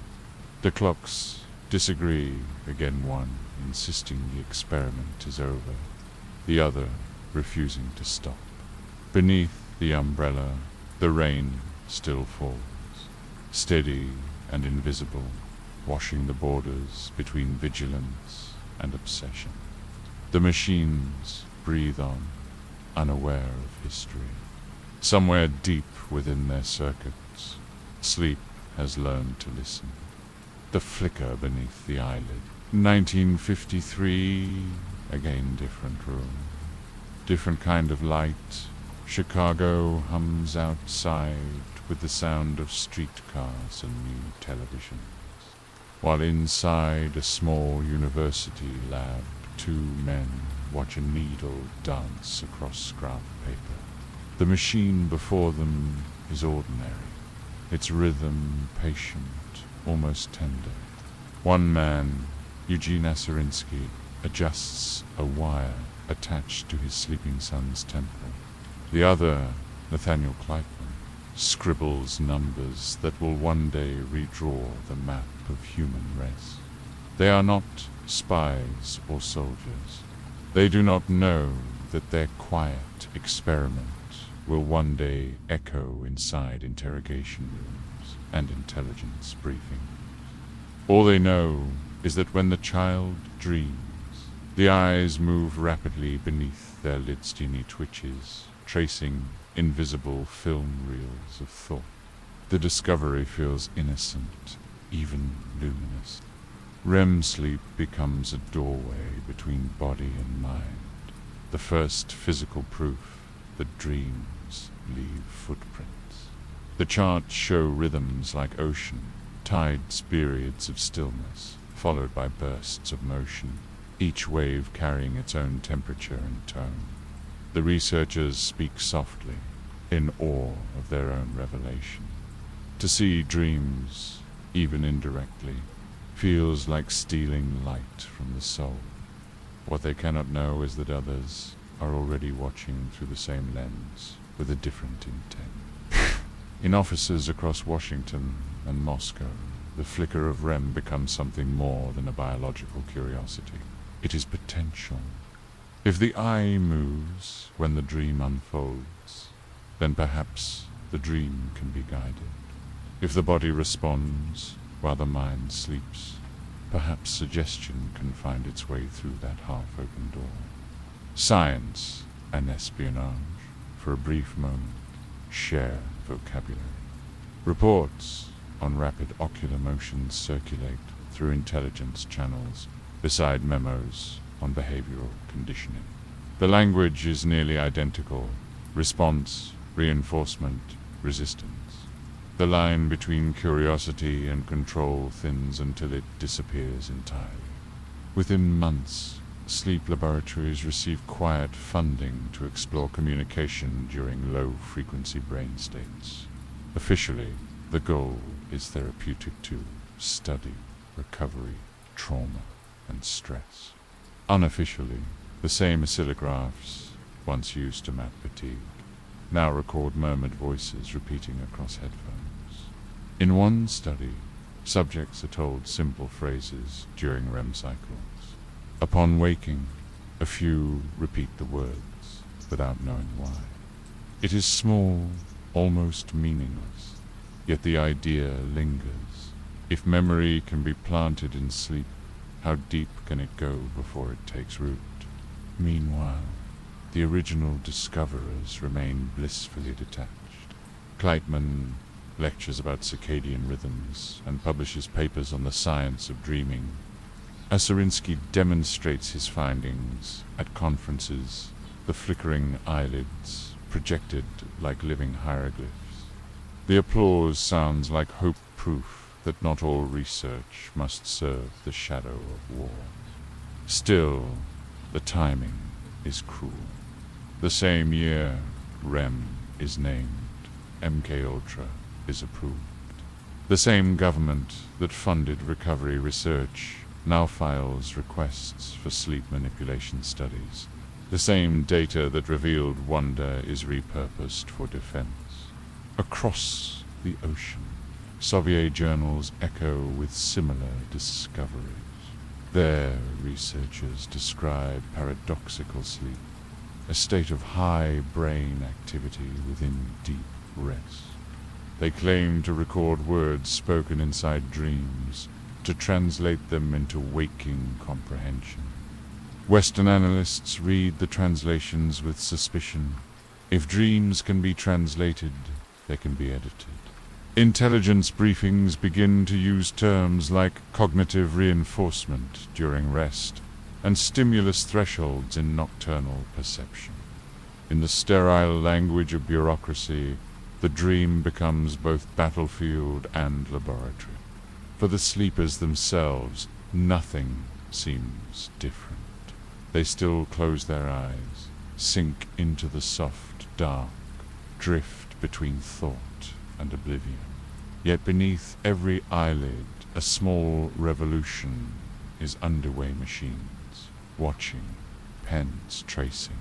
B: The clocks disagree, again one insisting the experiment is over, the other refusing to stop. Beneath the umbrella, the rain still falls, steady and invisible, washing the borders between vigilance and obsession. The machines breathe on, unaware of history. Somewhere deep within their circuits, sleep has learned to listen. The flicker beneath the eyelid. 1953, again different room. Different kind of light. Chicago hums outside with the sound of streetcars and new televisions. While inside a small university lab, two men watch a needle dance across scrap paper. The machine before them is ordinary, its rhythm patient, almost tender. One man, Eugene Aserinsky, adjusts a wire attached to his sleeping son's temple. The other, Nathaniel Kleitman, scribbles numbers that will one day redraw the map of human race. They are not spies or soldiers. They do not know that their quiet experiment will one day echo inside interrogation rooms and intelligence briefings. All they know is that when the child dreams, the eyes move rapidly beneath their lids' teeny twitches, tracing invisible film reels of thought. The discovery feels innocent, even luminous. REM sleep becomes a doorway between body and mind, the first physical proof that dreams leave footprints. The charts show rhythms like ocean, tides, periods of stillness, followed by bursts of motion, each wave carrying its own temperature and tone. The researchers speak softly, in awe of their own revelation. To see dreams, even indirectly, feels like stealing light from the soul. What they cannot know is that others are already watching through the same lens with a different intent. In offices across Washington and Moscow, the flicker of REM becomes something more than a biological curiosity. It is potential. If the eye moves when the dream unfolds, then perhaps the dream can be guided. If the body responds while the mind sleeps, perhaps suggestion can find its way through that half-open door. Science and espionage, for a brief moment, share vocabulary. Reports on rapid ocular motions circulate through intelligence channels beside memos on behavioral conditioning. The language is nearly identical: response, reinforcement, resistance. The line between curiosity and control thins until it disappears entirely. Within months, sleep laboratories receive quiet funding to explore communication during low-frequency brain states. Officially, the goal is therapeutic to study recovery, trauma, and stress. Unofficially, the same oscillographs, once used to map fatigue, now record murmured voices repeating across headphones. In one study, subjects are told simple phrases during REM cycles. Upon waking, a few repeat the words without knowing why. It is small, almost meaningless, yet the idea lingers. If memory can be planted in sleep, how deep can it go before it takes root? Meanwhile, the original discoverers remain blissfully detached. Kleitman lectures about circadian rhythms and publishes papers on the science of dreaming. Oserinsky demonstrates his findings at conferences, the flickering eyelids projected like living hieroglyphs. The applause sounds like hope-proof that not all research must serve the shadow of war. Still, the timing is cruel. The same year, REM is named, MKUltra is approved. The same government that funded recovery research now files requests for sleep manipulation studies. The same data that revealed wonder is repurposed for defense. Across the ocean, Soviet journals echo with similar discoveries. There, researchers describe paradoxical sleep, a state of high brain activity within deep rest. They claim to record words spoken inside dreams, to translate them into waking comprehension. Western analysts read the translations with suspicion. If dreams can be translated, they can be edited. Intelligence briefings begin to use terms like cognitive reinforcement during rest and stimulus thresholds in nocturnal perception. In the sterile language of bureaucracy, the dream becomes both battlefield and laboratory. For the sleepers themselves, nothing seems different. They still close their eyes, sink into the soft dark, drift between thought and oblivion. Yet beneath every eyelid, a small revolution is underway. Machines, watching, pens tracing.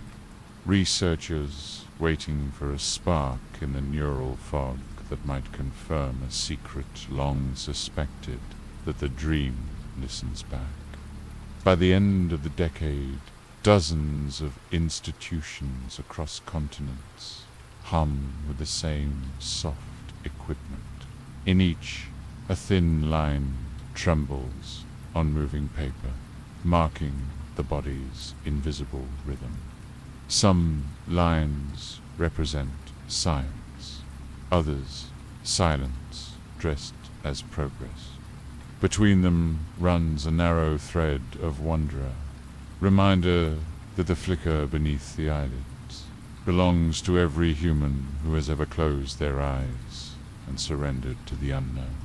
B: Researchers waiting for a spark in the neural fog that might confirm a secret long suspected, that the dream listens back. By the end of the decade, dozens of institutions across continents hum with the same soft equipment. In each, a thin line trembles on moving paper, marking the body's invisible rhythm. Some lines represent science, others silence dressed as progress. Between them runs a narrow thread of wanderer, reminder that the flicker beneath the eyelids belongs to every human who has ever closed their eyes and surrendered to the unknown.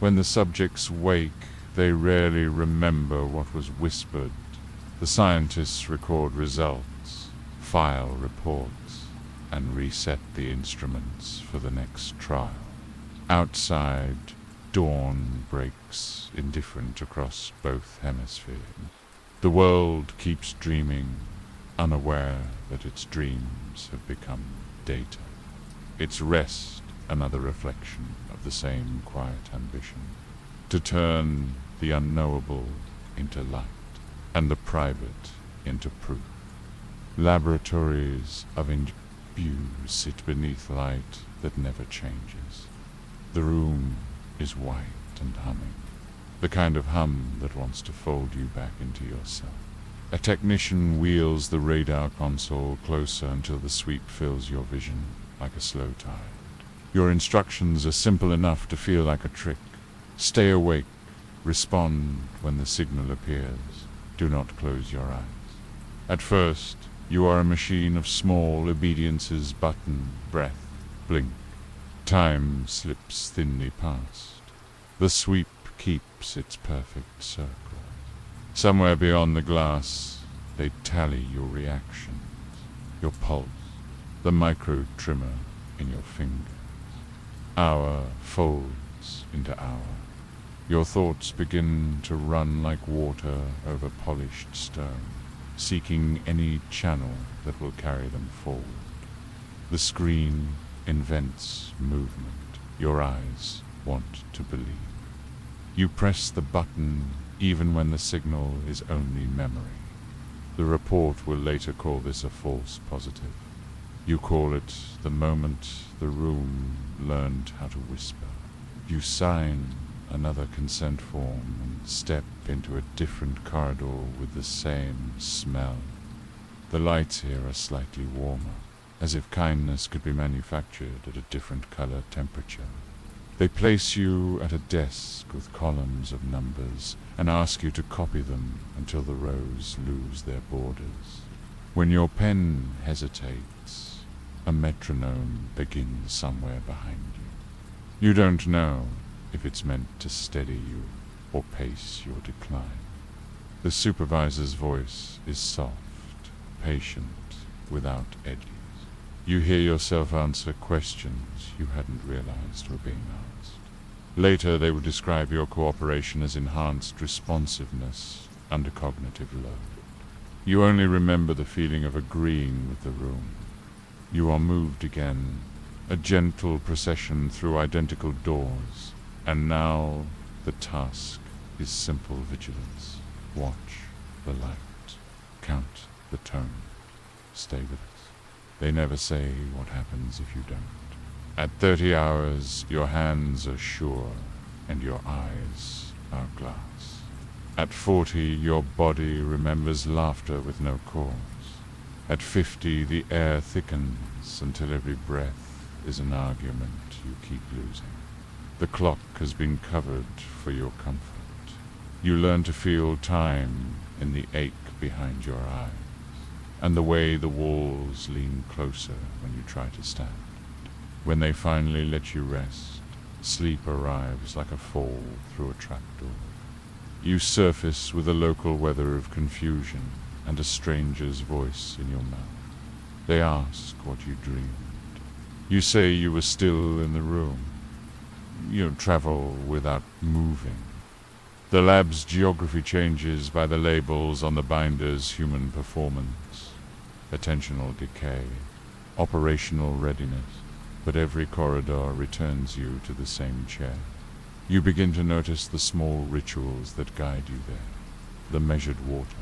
B: When the subjects wake, they rarely remember what was whispered. The scientists record results, file reports, and reset the instruments for the next trial. Outside, dawn breaks indifferent across both hemispheres. The world keeps dreaming, unaware that its dreams have become data. Its rest another reflection of the same quiet ambition, to turn the unknowable into light, and the private into proof. Laboratories of Ambience sit beneath light that never changes. The room is white and humming, the kind of hum that wants to fold you back into yourself. A technician wheels the radar console closer until the sweep fills your vision like a slow tide. Your instructions are simple enough to feel like a trick. Stay awake. Respond when the signal appears. Do not close your eyes. At first, you are a machine of small obediences, button, breath, blink. Time slips thinly past. The sweep keeps its perfect circle. Somewhere beyond the glass, they tally your reactions, your pulse, the micro trimmer in your fingers. Hour folds into hour. Your thoughts begin to run like water over polished stone, seeking any channel that will carry them forward. The screen invents movement. Your eyes want to believe. You press the button even when the signal is only memory. The report will later call this a false positive. You call it the moment the room learned how to whisper. You sign another consent form and step into a different corridor with the same smell. The lights here are slightly warmer, as if kindness could be manufactured at a different color temperature. They place you at a desk with columns of numbers and ask you to copy them until the rows lose their borders. When your pen hesitates, a metronome begins somewhere behind you. You don't know if it's meant to steady you or pace your decline. The supervisor's voice is soft, patient, without edges. You hear yourself answer questions you hadn't realized were being asked. Later, they will describe your cooperation as enhanced responsiveness under cognitive load. You only remember the feeling of agreeing with the room. You are moved again, a gentle procession through identical doors, and now the task is simple vigilance. Watch the light, count the tone, stay with us. They never say what happens if you don't. At 30 hours, your hands are sure, and your eyes are glass. At 40, your body remembers laughter with no cause. At 50, the air thickens until every breath is an argument you keep losing. The clock has been covered for your comfort. You learn to feel time in the ache behind your eyes, and the way the walls lean closer when you try to stand. When they finally let you rest, sleep arrives like a fall through a trapdoor. You surface with a local weather of confusion and a stranger's voice in your mouth. They ask what you dreamed. You say you were still in the room. You travel without moving. The lab's geography changes by the labels on the binder's human performance, attentional decay, operational readiness, but every corridor returns you to the same chair. You begin to notice the small rituals that guide you there, the measured water,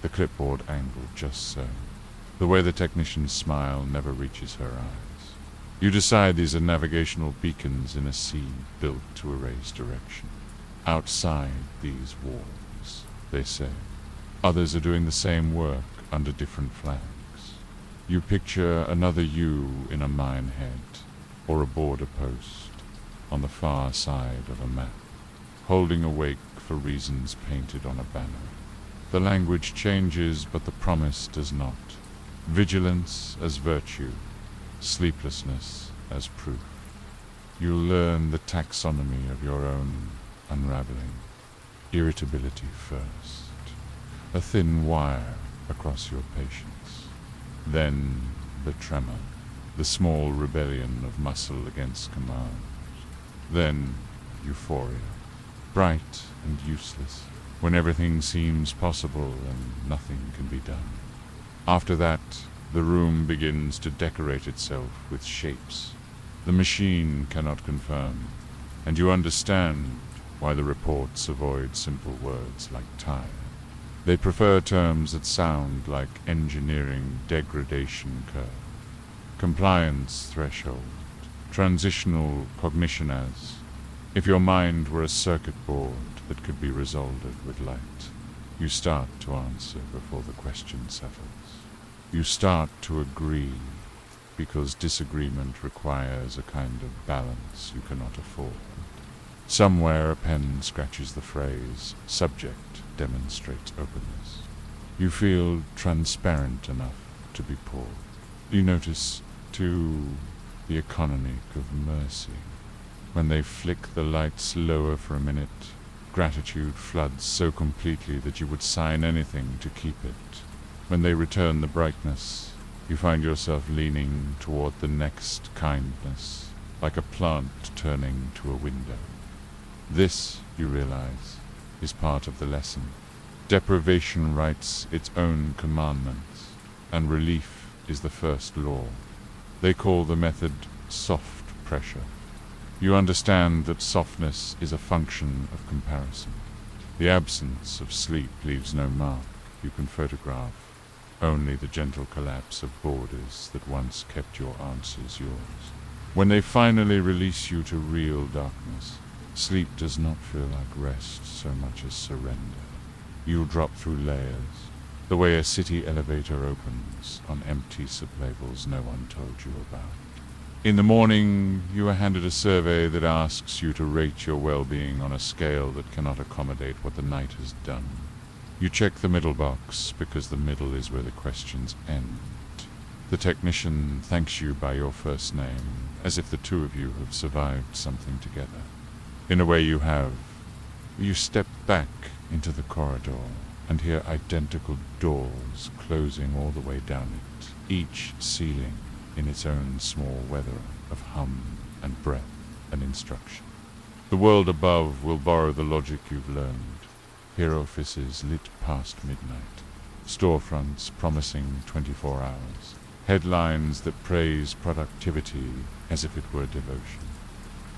B: the clipboard angled just so. The way the technician's smile never reaches her eyes. You decide these are navigational beacons in a sea built to erase direction. Outside these walls, they say, others are doing the same work under different flags. You picture another you in a mine head or a border post on the far side of a map, holding awake for reasons painted on a banner. The language changes, but the promise does not. Vigilance as virtue, sleeplessness as proof. You learn the taxonomy of your own unraveling. Irritability first, a thin wire across your patience. Then the tremor, the small rebellion of muscle against command. Then euphoria. Bright and useless, when everything seems possible and nothing can be done. After that, the room begins to decorate itself with shapes the machine cannot confirm, and you understand why the reports avoid simple words like tire. They prefer terms that sound like engineering degradation curve, compliance threshold, transitional cognition as if your mind were a circuit board that could be resoldered with light. You start to answer before the question settles. You start to agree because disagreement requires a kind of balance you cannot afford. Somewhere a pen scratches the phrase, subject demonstrates openness. You feel transparent enough to be pulled. You notice, too, the economy of mercy. When they flick the lights lower for a minute, gratitude floods so completely that you would sign anything to keep it. When they return the brightness, you find yourself leaning toward the next kindness, like a plant turning to a window. This, you realize, is part of the lesson. Deprivation writes its own commandments, and relief is the first law. They call the method soft pressure. You understand that softness is a function of comparison. The absence of sleep leaves no mark you can photograph, only the gentle collapse of borders that once kept your answers yours. When they finally release you to real darkness, sleep does not feel like rest so much as surrender. You drop through layers, the way a city elevator opens on empty sublabels no one told you about. In the morning, you are handed a survey that asks you to rate your well-being on a scale that cannot accommodate what the night has done. You check the middle box because the middle is where the questions end. The technician thanks you by your first name, as if the two of you have survived something together. In a way you have. You step back into the corridor and hear identical doors closing all the way down it, each ceiling in its own small weather of hum and breath and instruction. The world above will borrow the logic you've learned. Here offices lit past midnight, storefronts promising 24 hours, headlines that praise productivity as if it were devotion.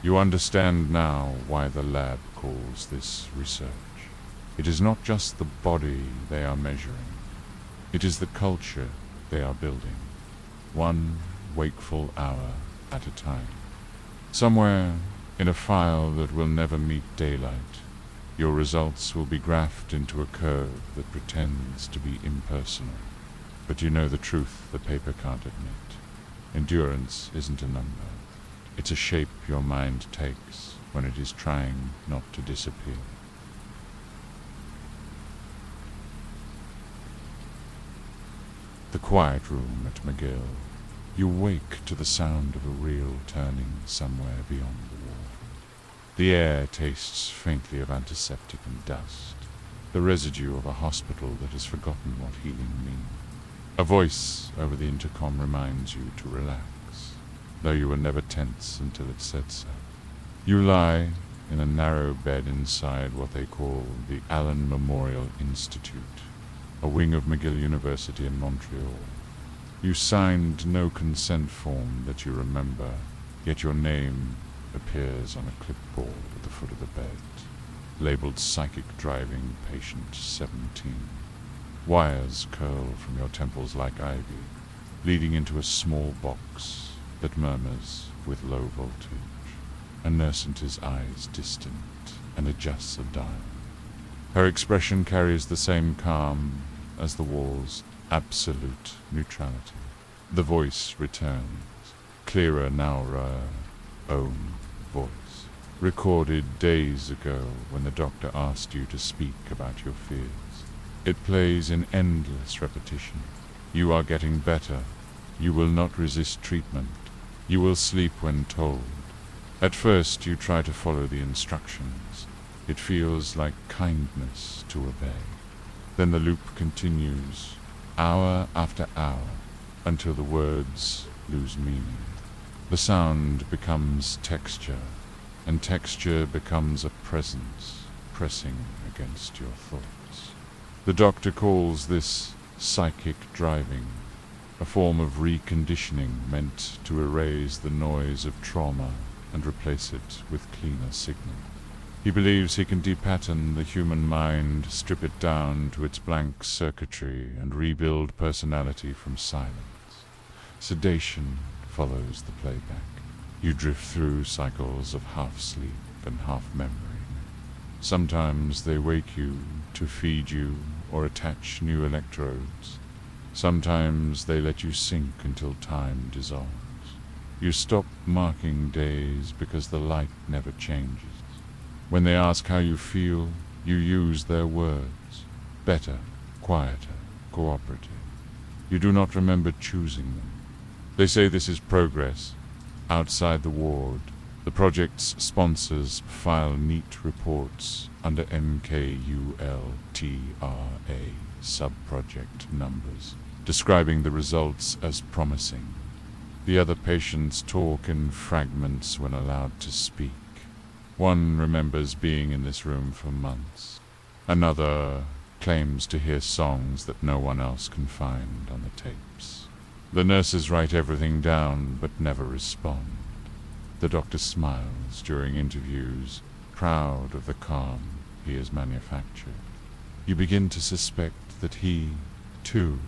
B: You understand now why the lab calls this research. It is not just the body they are measuring. It is the culture they are building, one wakeful hour at a time. Somewhere in a file that will never meet daylight, your results will be graphed into a curve that pretends to be impersonal. But you know the truth the paper can't admit. Endurance isn't a number. It's a shape your mind takes when it is trying not to disappear. The quiet room at McGill. You wake to the sound of a reel turning somewhere beyond the wall. The air tastes faintly of antiseptic and dust, the residue of a hospital that has forgotten what healing means. A voice over the intercom reminds you to relax, though you were never tense until it said so. You lie in a narrow bed inside what they call the Allen Memorial Institute, a wing of McGill University in Montreal. You signed no consent form that you remember, yet your name appears on a clipboard at the foot of the bed, labeled Psychic Driving Patient 17. Wires curl from your temples like ivy, leading into a small box that murmurs with low voltage. A nurse and his eyes distant and adjusts a dial. Her expression carries the same calm as the wall's absolute neutrality. The voice returns, clearer now her own voice, recorded days ago when the doctor asked you to speak about your fears. It plays in endless repetition. You are getting better. You will not resist treatment. You will sleep when told. At first you try to follow the instructions. It feels like kindness to obey. Then the loop continues, hour after hour, until the words lose meaning. The sound becomes texture, and texture becomes a presence pressing against your thoughts. The doctor calls this psychic driving, a form of reconditioning meant to erase the noise of trauma and replace it with cleaner signal. He believes he can depattern the human mind, strip it down to its blank circuitry, and rebuild personality from silence. Sedation follows the playback. You drift through cycles of half-sleep and half-memory. Sometimes they wake you to feed you or attach new electrodes. Sometimes they let you sink until time dissolves. You stop marking days because the light never changes. When they ask how you feel, you use their words. Better, quieter, cooperative. You do not remember choosing them. They say this is progress. Outside the ward, the project's sponsors file neat reports under MKULTRA sub-project numbers, describing the results as promising. The other patients talk in fragments when allowed to speak. One remembers being in this room for months. Another claims to hear songs that no one else can find on the tapes. The nurses write everything down but never respond. The doctor smiles during interviews, proud of the calm he has manufactured. You begin to suspect that he, too,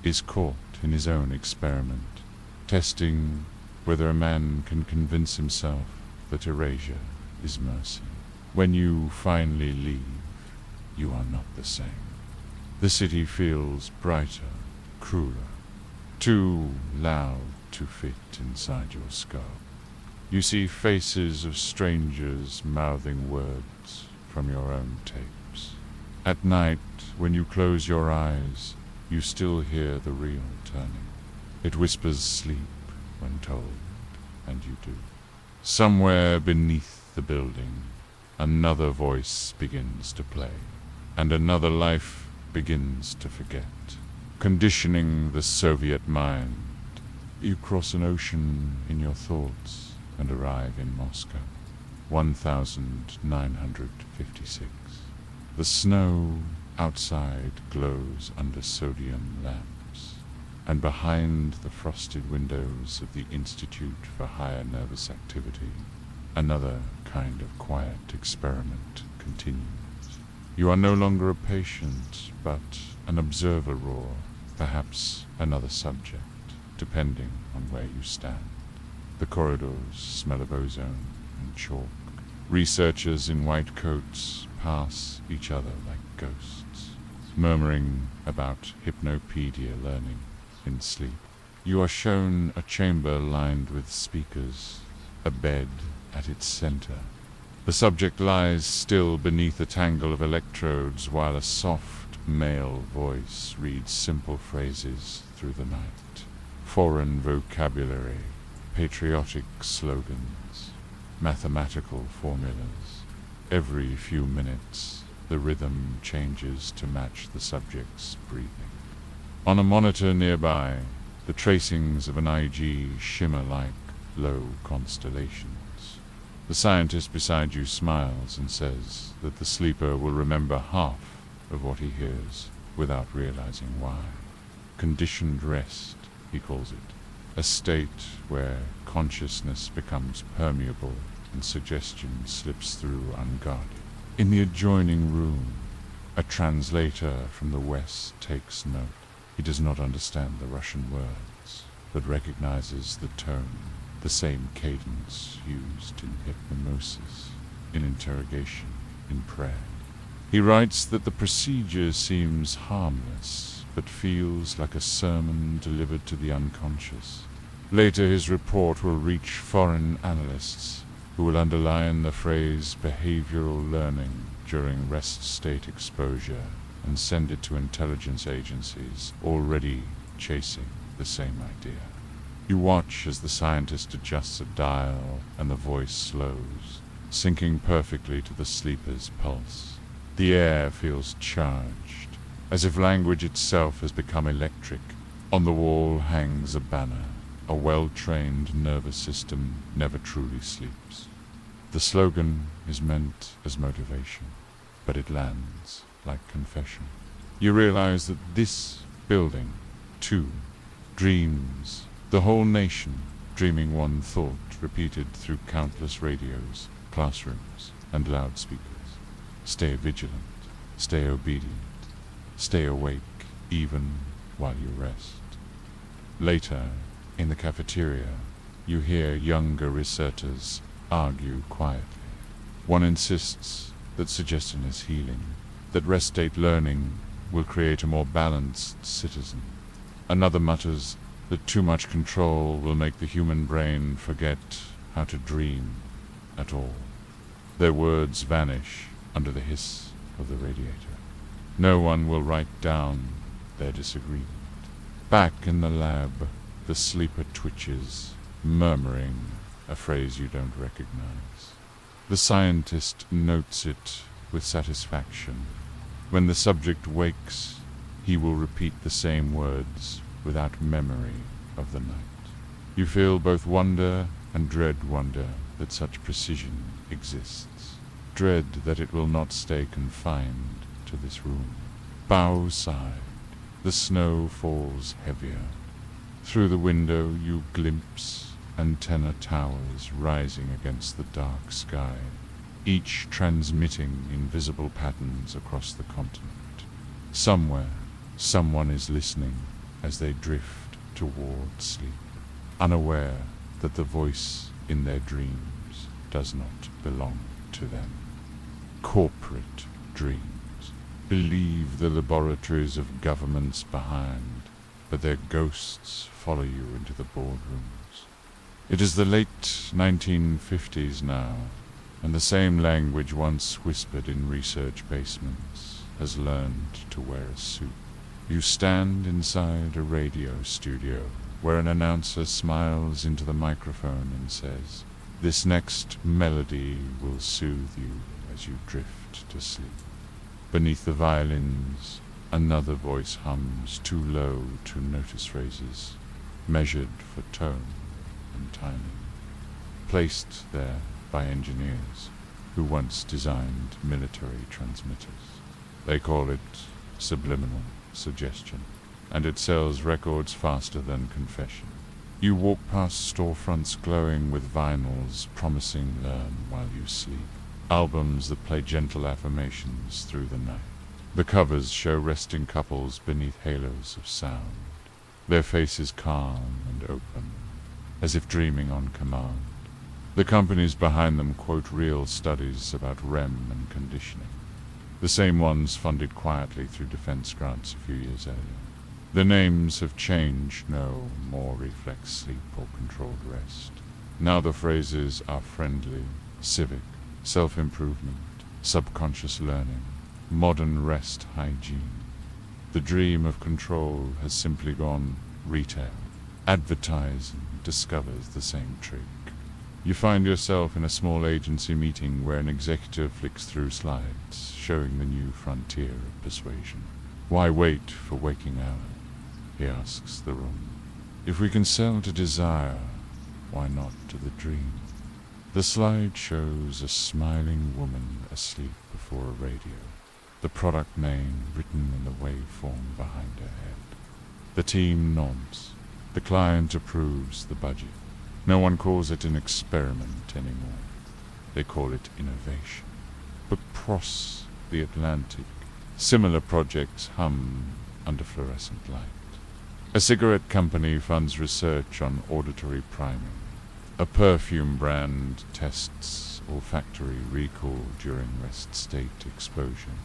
B: is caught in his own experiment, testing whether a man can convince himself that erasure is mercy. When you finally leave, you are not the same. The city feels brighter, crueler, too loud to fit inside your skull. You see faces of strangers mouthing words from your own tapes. At night, when you close your eyes, you still hear the reel turning. It whispers sleep when told, and you do. Somewhere beneath the building, another voice begins to play, and another life begins to forget, conditioning the Soviet mind. You cross an ocean in your thoughts and arrive in Moscow, 1956. The snow outside glows under sodium lamps, and behind the frosted windows of the Institute for Higher Nervous Activity, another kind of quiet experiment continues. You are no longer a patient, but an observer raw, perhaps another subject, depending on where you stand. The corridors smell of ozone and chalk. Researchers in white coats pass each other like ghosts, murmuring about hypnopedia learning in sleep. You are shown a chamber lined with speakers, a bed at its center. The subject lies still beneath a tangle of electrodes while a soft male voice reads simple phrases through the night. Foreign vocabulary, patriotic slogans, mathematical formulas. Every few minutes, the rhythm changes to match the subject's breathing. On a monitor nearby, the tracings of an IG shimmer like low constellations. The scientist beside you smiles and says that the sleeper will remember half of what he hears without realizing why. Conditioned rest, he calls it. A state where consciousness becomes permeable and suggestion slips through unguarded. In the adjoining room, a translator from the West takes note. He does not understand the Russian words, but recognizes the tone, the same cadence used in hypnosis, in interrogation, in prayer. He writes that the procedure seems harmless, but feels like a sermon delivered to the unconscious. Later his report will reach foreign analysts who will underline the phrase behavioral learning during rest state exposure and send it to intelligence agencies already chasing the same idea. You watch as the scientist adjusts a dial and the voice slows, syncing perfectly to the sleeper's pulse. The air feels charged, as if language itself has become electric. On the wall hangs a banner. A well-trained nervous system never truly sleeps. The slogan is meant as motivation, but it lands like confession. You realize that this building, too, dreams, the whole nation dreaming one thought repeated through countless radios, classrooms, and loudspeakers. Stay vigilant, stay obedient, stay awake even while you rest. Later, in the cafeteria, you hear younger researchers argue quietly. One insists that suggestion is healing, that rest-state learning will create a more balanced citizen. Another mutters that too much control will make the human brain forget how to dream at all. Their words vanish under the hiss of the radiator. No one will write down their disagreement. Back in the lab, the sleeper twitches, murmuring a phrase you don't recognize. The scientist notes it with satisfaction. When the subject wakes, he will repeat the same words without memory of the night. You feel both wonder and dread wonder that such precision exists. Dread that it will not stay confined to this room. Bow side, the snow falls heavier. Through the window you glimpse antenna towers rising against the dark sky, each transmitting invisible patterns across the continent. Somewhere, someone is listening as they drift toward sleep, unaware that the voice in their dreams does not belong to them. Corporate dreams. Believe the laboratories of governments behind, but their ghosts follow you into the boardrooms. It is the late 1950s now, and the same language once whispered in research basements has learned to wear a suit. You stand inside a radio studio where an announcer smiles into the microphone and says, "This next melody will soothe you as you drift to sleep." Beneath the violins, another voice hums too low to notice phrases, measured for tone and timing, placed there by engineers who once designed military transmitters. They call it subliminal suggestion, and it sells records faster than confession. You walk past storefronts glowing with vinyls promising learn while you sleep, albums that play gentle affirmations through the night. The covers show resting couples beneath halos of sound, their faces calm and open, as if dreaming on command. The companies behind them quote real studies about REM and conditioning, the same ones funded quietly through defense grants a few years earlier. The names have changed, no more reflect sleep or controlled rest. Now the phrases are friendly, civic, self-improvement, subconscious learning, modern rest hygiene. The dream of control has simply gone retail. Advertising discovers the same trick. You find yourself in a small agency meeting where an executive flicks through slides showing the new frontier of persuasion. Why wait for waking hour? He asks the room. If we can sell to desire, why not to the dream? The slide shows a smiling woman asleep before a radio, the product name written in the waveform behind her head. The team nods. The client approves the budget. No one calls it an experiment anymore. They call it innovation. But across the Atlantic, similar projects hum under fluorescent light. A cigarette company funds research on auditory priming. A perfume brand tests olfactory recall during rest state exposure.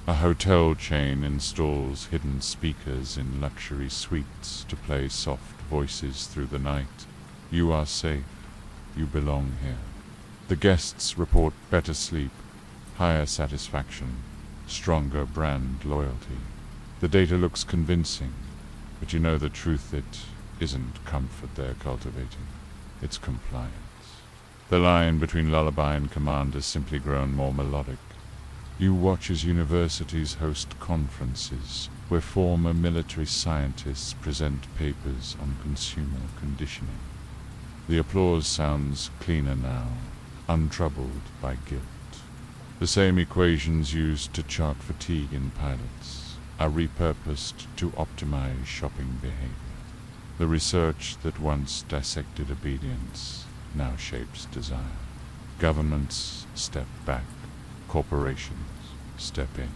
B: A hotel chain installs hidden speakers in luxury suites to play soft voices through the night. You are safe. You belong here. The guests report better sleep, higher satisfaction, stronger brand loyalty. The data looks convincing, but you know the truth it isn't comfort they're cultivating. It's compliance. The line between lullaby and command has simply grown more melodic. You watch as universities host conferences where former military scientists present papers on consumer conditioning. The applause sounds cleaner now, untroubled by guilt. The same equations used to chart fatigue in pilots are repurposed to optimize shopping behavior. The research that once dissected obedience now shapes desire. Governments step back, corporations step in.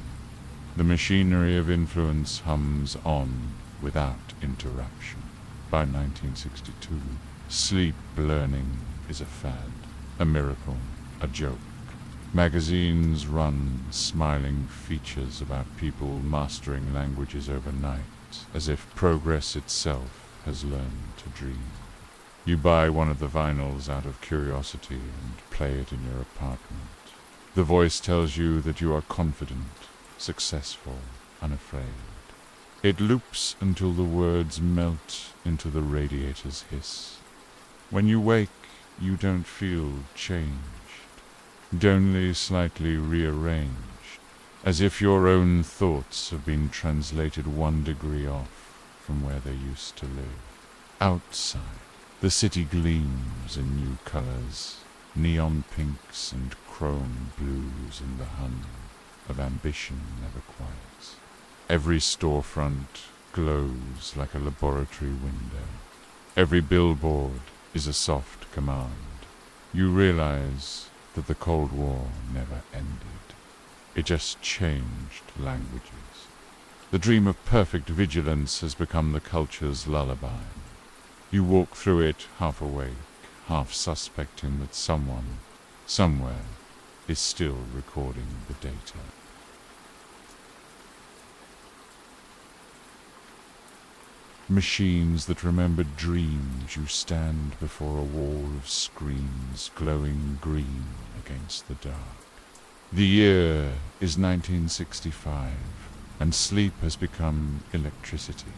B: The machinery of influence hums on without interruption. By 1962, sleep learning is a fad, a miracle, a joke. Magazines run smiling features about people mastering languages overnight, as if progress itself has learned to dream. You buy one of the vinyls out of curiosity and play it in your apartment. The voice tells you that you are confident, successful, unafraid. It loops until the words melt into the radiator's hiss. When you wake, you don't feel changed, only slightly rearranged, as if your own thoughts have been translated 1 degree off from where they used to live. Outside, the city gleams in new colors, neon pinks and chrome blues in the hum of ambition never quiets. Every storefront glows like a laboratory window. Every billboard is a soft command. You realize that the Cold War never ended. It just changed languages. The dream of perfect vigilance has become the culture's lullaby. You walk through it half awake, half suspecting that someone, somewhere, is still recording the data. Machines that remember dreams, you stand before a wall of screens glowing green against the dark. The year is 1965, and sleep has become electricity.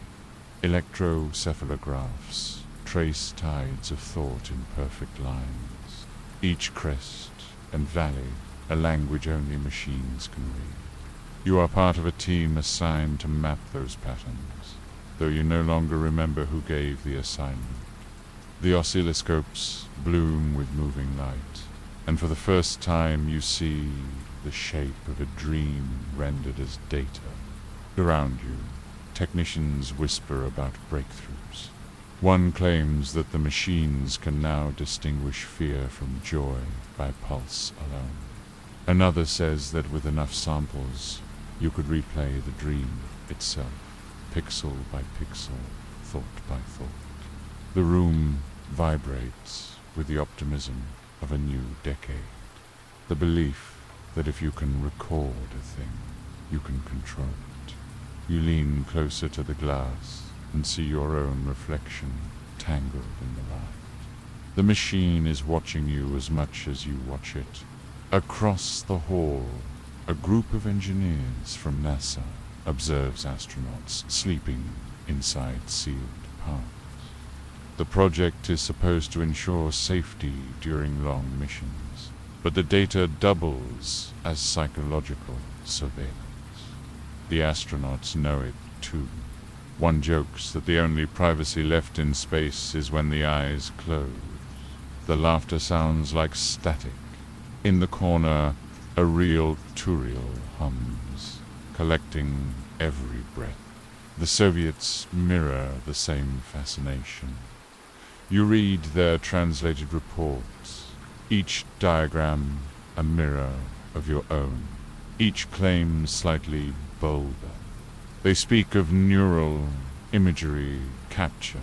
B: Electrocephalographs trace tides of thought in perfect lines, each crest and valley a language only machines can read. You are part of a team assigned to map those patterns, though you no longer remember who gave the assignment. The oscilloscopes bloom with moving light, and for the first time you see the shape of a dream rendered as data. Around you, technicians whisper about breakthroughs. One claims that the machines can now distinguish fear from joy by pulse alone. Another says that with enough samples, you could replay the dream itself, pixel by pixel, thought by thought. The room vibrates with the optimism of a new decade, the belief that if you can record a thing, you can control it. You lean closer to the glass and see your own reflection tangled in the light. The machine is watching you as much as you watch it. Across the hall, a group of engineers from NASA observes astronauts sleeping inside sealed parts. The project is supposed to ensure safety during long missions, but the data doubles as psychological surveillance. The astronauts know it too. One jokes that the only privacy left in space is when the eyes close. The laughter sounds like static. In the corner, a reel Turiel hums, collecting every breath. The Soviets mirror the same fascination. You read their translated reports, each diagram a mirror of your own, each claim slightly bolder. They speak of neural imagery capture,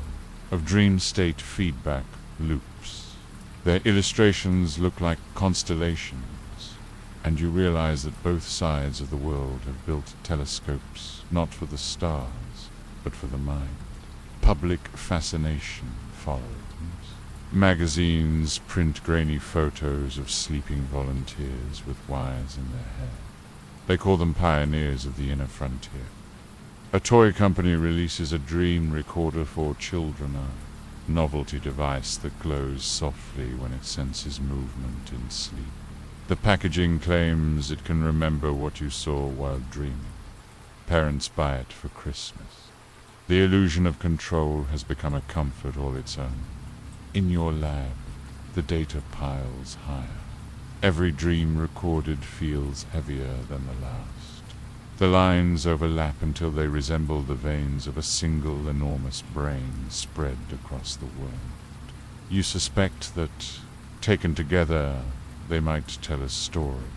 B: of dream state feedback loops. Their illustrations look like constellations, and you realize that both sides of the world have built telescopes not for the stars, but for the mind. Public fascination follows. Magazines print grainy photos of sleeping volunteers with wires in their hair. They call them pioneers of the inner frontier. A toy company releases a dream recorder for children, a novelty device that glows softly when it senses movement in sleep. The packaging claims it can remember what you saw while dreaming. Parents buy it for Christmas. The illusion of control has become a comfort all its own. In your lab, the data piles higher. Every dream recorded feels heavier than the last. The lines overlap until they resemble the veins of a single enormous brain spread across the world. You suspect that, taken together, they might tell a story,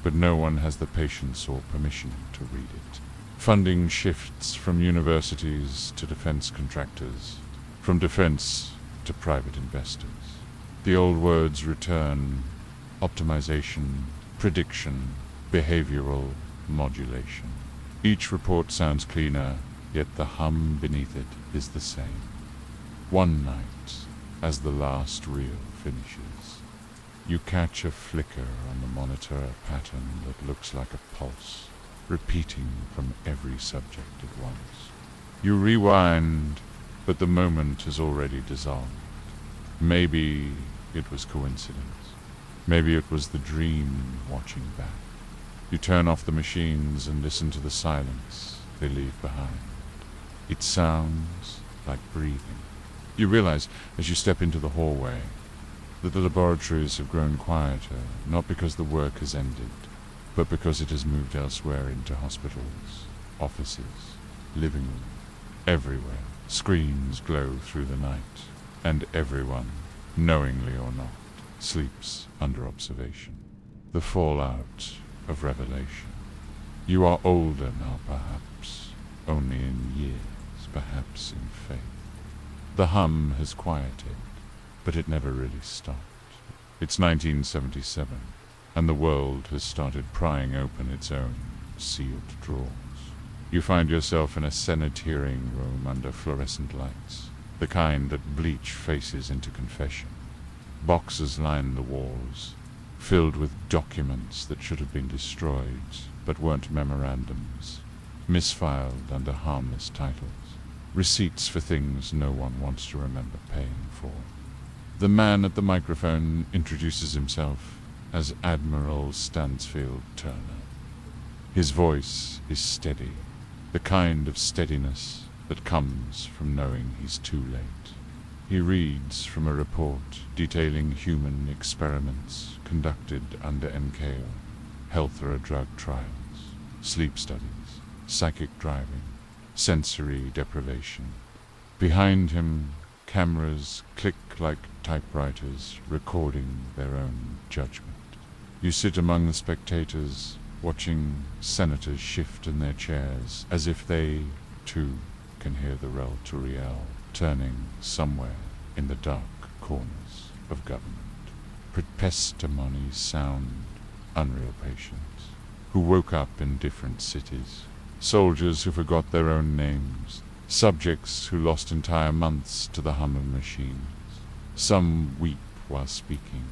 B: but no one has the patience or permission to read it. Funding shifts from universities to defense contractors, from defense to private investors. The old words return: optimization, prediction, behavioral modulation. Each report sounds cleaner, yet the hum beneath it is the same. One night, as the last reel finishes, you catch a flicker on the monitor, a pattern that looks like a pulse, repeating from every subject at once. You rewind, but the moment has already dissolved. Maybe it was coincidence. Maybe it was the dream watching back. You turn off the machines and listen to the silence they leave behind. It sounds like breathing. You realize, as you step into the hallway, that the laboratories have grown quieter, not because the work has ended, but because it has moved elsewhere into hospitals, offices, living rooms. Everywhere, screens glow through the night, and everyone, knowingly or not, sleeps under observation. The fallout of revelation. You are older now, perhaps, only in years, perhaps in faith. The hum has quieted, but it never really stopped. It's 1977, and the world has started prying open its own sealed drawers. You find yourself in a sanitarium room under fluorescent lights, the kind that bleach faces into confession. Boxes line the walls, filled with documents that should have been destroyed, but weren't memorandums, misfiled under harmless titles, receipts for things no one wants to remember paying for. The man at the microphone introduces himself as Admiral Stansfield Turner. His voice is steady, the kind of steadiness that comes from knowing he's too late. He reads from a report detailing human experiments conducted under MKO, health or drug trials, sleep studies, psychic driving, sensory deprivation. Behind him, cameras click like typewriters recording their own judgment. You sit among the spectators, watching senators shift in their chairs as if they, too, can hear the laboratories turning somewhere in the dark corners of government. Testimonies sound unreal patients who woke up in different cities, soldiers who forgot their own names, subjects who lost entire months to the hum of machines. Some weep while speaking,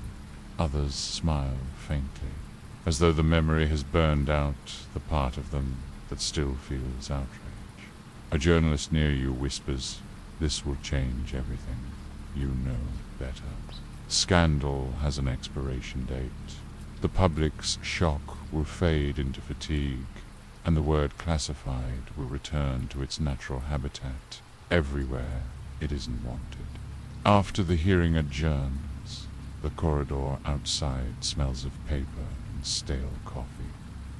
B: others smile faintly, as though the memory has burned out the part of them that still feels outrage. A journalist near you whispers, "This will change everything. You know better." Scandal has an expiration date. The public's shock will fade into fatigue, and the word classified will return to its natural habitat everywhere it isn't wanted. After the hearing adjourns, the corridor outside smells of paper and stale coffee.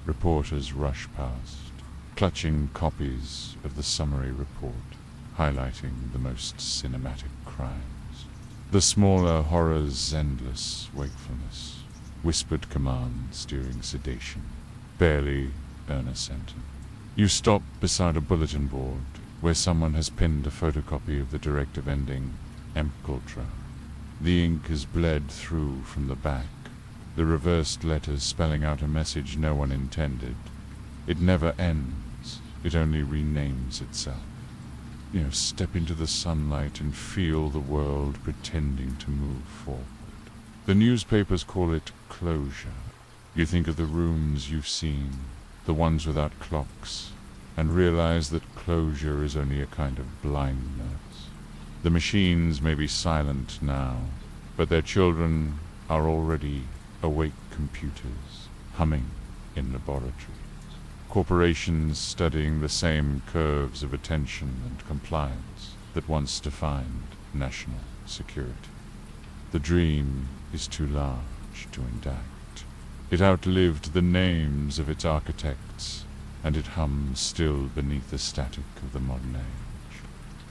B: Reporters rush past, clutching copies of the summary report, highlighting the most cinematic crimes. The smaller horrors, endless wakefulness, whispered commands during sedation, barely earn a sentence. You stop beside a bulletin board where someone has pinned a photocopy of the directive ending "Ultra." The ink is bled through from the back, the reversed letters spelling out a message no one intended. It never ends, it only renames itself. Step into the sunlight and feel the world pretending to move forward. The newspapers call it closure. You think of the rooms you've seen, the ones without clocks, and realize that closure is only a kind of blindness. The machines may be silent now, but their children are already awake computers, humming in laboratories. Corporations studying the same curves of attention and compliance that once defined national security. The dream is too large to indict. It outlived the names of its architects, and it hums still beneath the static of the modern age.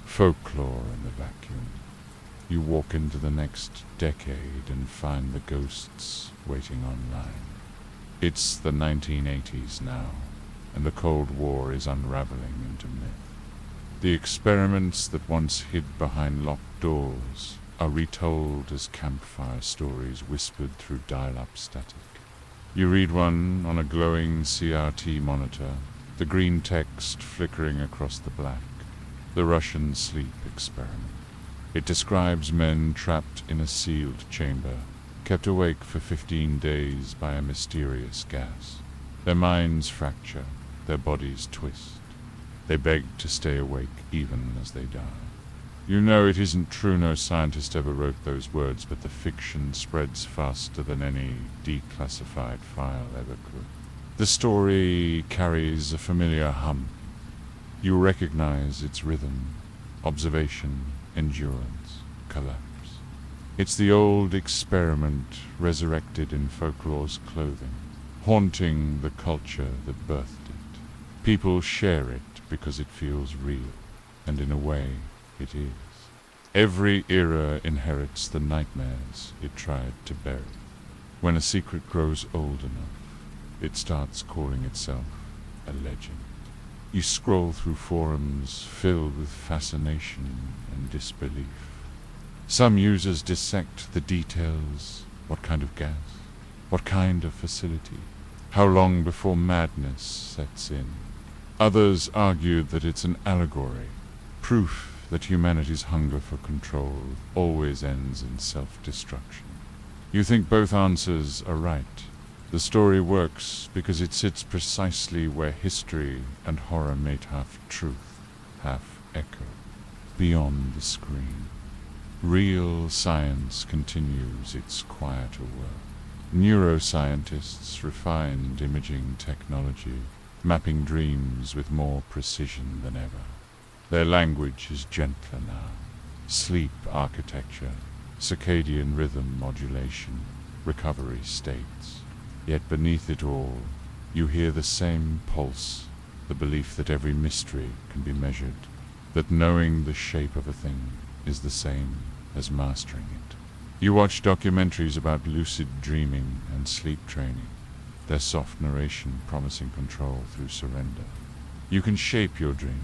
B: Folklore in the vacuum. You walk into the next decade and find the ghosts waiting online. It's the 1980s now, and the Cold War is unraveling into myth. The experiments that once hid behind locked doors are retold as campfire stories whispered through dial-up static. You read one on a glowing CRT monitor, the green text flickering across the black. The Russian sleep experiment. It describes men trapped in a sealed chamber, kept awake for 15 days by a mysterious gas. Their minds fracture, their bodies twist. They beg to stay awake even as they die. You know it isn't true, no scientist ever wrote those words, but the fiction spreads faster than any declassified file ever could. The story carries a familiar hum. You recognize its rhythm, observation, endurance, collapse. It's the old experiment resurrected in folklore's clothing, haunting the culture that birthed it. People share it because it feels real, and in a way, it is. Every era inherits the nightmares it tried to bury. When a secret grows old enough, it starts calling itself a legend. You scroll through forums filled with fascination and disbelief. Some users dissect the details. What kind of gas? What kind of facility? How long before madness sets in? Others argued that it's an allegory, proof that humanity's hunger for control always ends in self-destruction. You think both answers are right. The story works because it sits precisely where history and horror meet, half truth, half echo, beyond the screen. Real science continues its quieter work. Neuroscientists refined imaging technology, mapping dreams with more precision than ever. Their language is gentler now. Sleep architecture, circadian rhythm modulation, recovery states. Yet beneath it all, you hear the same pulse, the belief that every mystery can be measured, that knowing the shape of a thing is the same as mastering it. You watch documentaries about lucid dreaming and sleep training, their soft narration promising control through surrender. You can shape your dreams,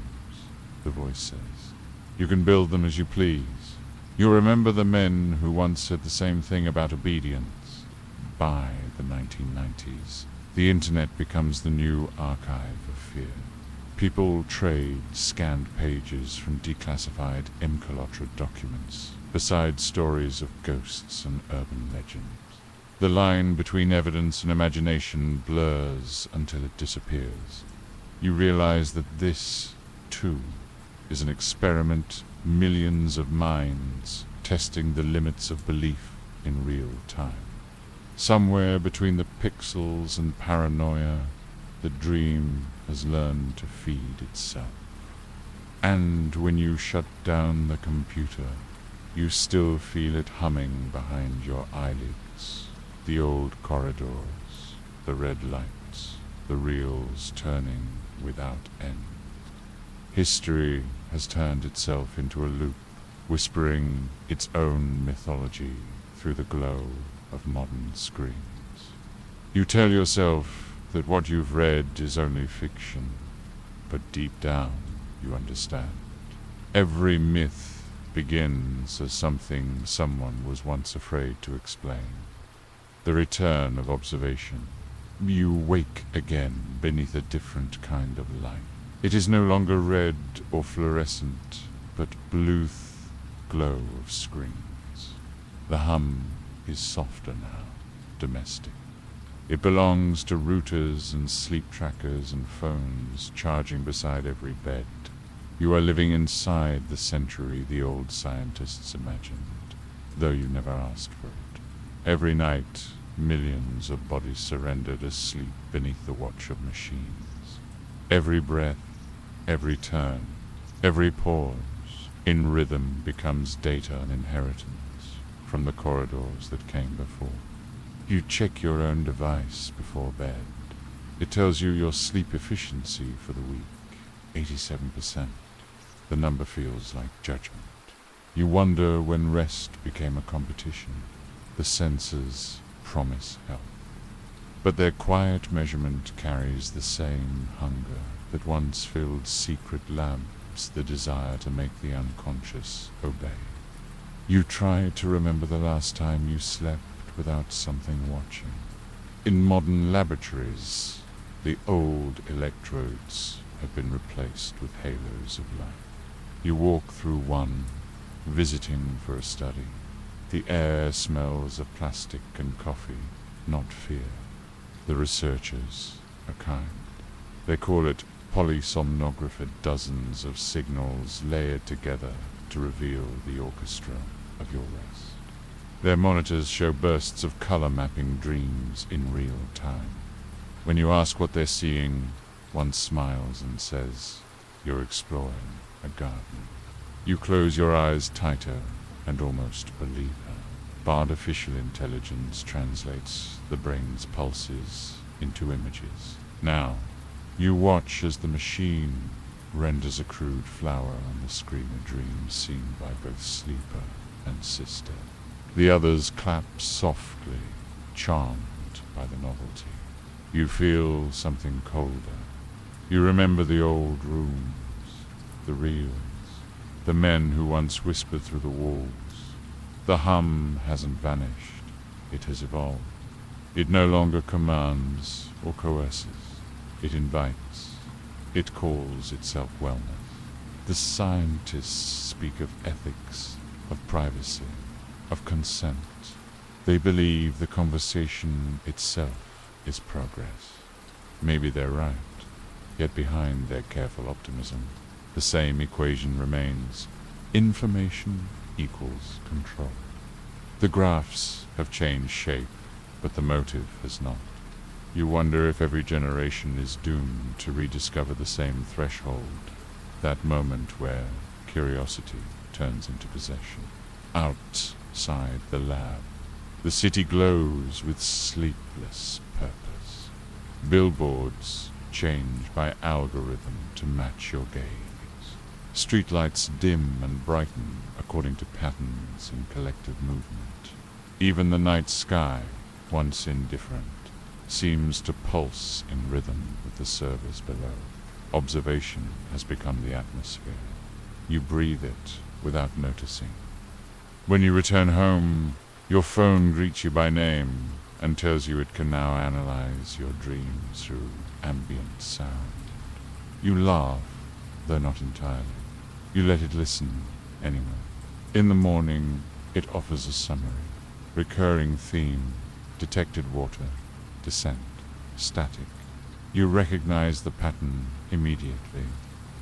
B: the voice says. You can build them as you please. You remember the men who once said the same thing about obedience. By the 1990s, the internet becomes the new archive of fear. People trade scanned pages from declassified MKUltra documents beside stories of ghosts and urban legends. The line between evidence and imagination blurs until it disappears. You realize that this, too, is an experiment, millions of minds testing the limits of belief in real time. Somewhere between the pixels and paranoia, the dream has learned to feed itself. And when you shut down the computer, you still feel it humming behind your eyelids. The old corridors, the red lights, the reels turning without end. History has turned itself into a loop, whispering its own mythology through the glow of modern screens. You tell yourself that what you've read is only fiction, but deep down you understand. Every myth begins as something someone was once afraid to explain. The return of observation. You wake again beneath a different kind of light. It is no longer red or fluorescent, but bluth glow of screens. The hum is softer now, domestic. It belongs to routers and sleep trackers and phones charging beside every bed. You are living inside the century the old scientists imagined, though you never asked for it. Every night, millions of bodies surrendered asleep beneath the watch of machines. Every breath, every turn, every pause, in rhythm becomes data and inheritance from the corridors that came before. You check your own device before bed. It tells you your sleep efficiency for the week, 87%. The number feels like judgment. You wonder when rest became a competition. The sensors promise health. But their quiet measurement carries the same hunger that once filled secret labs, the desire to make the unconscious obey. You try to remember the last time you slept without something watching. In modern laboratories, the old electrodes have been replaced with halos of light. You walk through one, visiting for a study. The air smells of plastic and coffee, not fear. The researchers are kind. They call it polysomnography, dozens of signals layered together to reveal the orchestra of your rest. Their monitors show bursts of color mapping dreams in real time. When you ask what they're seeing, one smiles and says, "You're exploring a garden." You close your eyes tighter and almost believe her. Artificial intelligence translates the brain's pulses into images. Now, you watch as the machine renders a crude flower on the screen, a dream seen by both sleeper and sister. The others clap softly, charmed by the novelty. You feel something colder. You remember the old rooms, the reels, the men who once whispered through the walls. The hum hasn't vanished, it has evolved. It no longer commands or coerces. It invites. It calls itself wellness. The scientists speak of ethics, of privacy, of consent. They believe the conversation itself is progress. Maybe they're right, yet behind their careful optimism, the same equation remains. Information equals control. The graphs have changed shape, but the motive has not. You wonder if every generation is doomed to rediscover the same threshold, that moment where curiosity turns into possession. Outside the lab, the city glows with sleepless purpose. Billboards change by algorithm to match your gaze. Streetlights dim and brighten according to patterns in collective movement. Even the night sky, once indifferent, seems to pulse in rhythm with the servers below. Observation has become the atmosphere. You breathe it without noticing. When you return home, your phone greets you by name and tells you it can now analyze your dreams through ambient sound. You laugh, though not entirely. You let it listen anyway. In the morning, it offers a summary. Recurring theme, detected water, descent, static. You recognize the pattern immediately.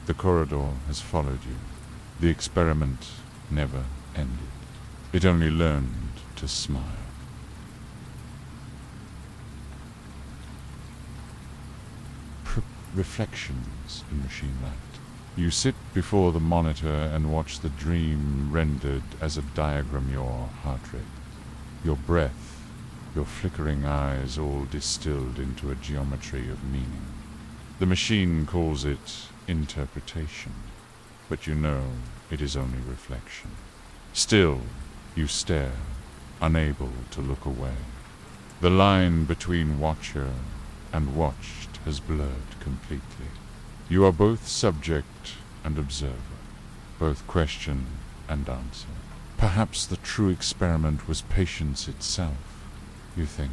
B: The corridor has followed you. The experiment never ended. It only learned to smile. Reflections in machine light. You sit before the monitor and watch the dream rendered as a diagram, your heart rate, your breath, your flickering eyes all distilled into a geometry of meaning. The machine calls it interpretation, but you know it is only reflection. Still, you stare, unable to look away. The line between watcher and watched has blurred completely. You are both subject and observer, both question and answer. Perhaps the true experiment was patience itself, you think,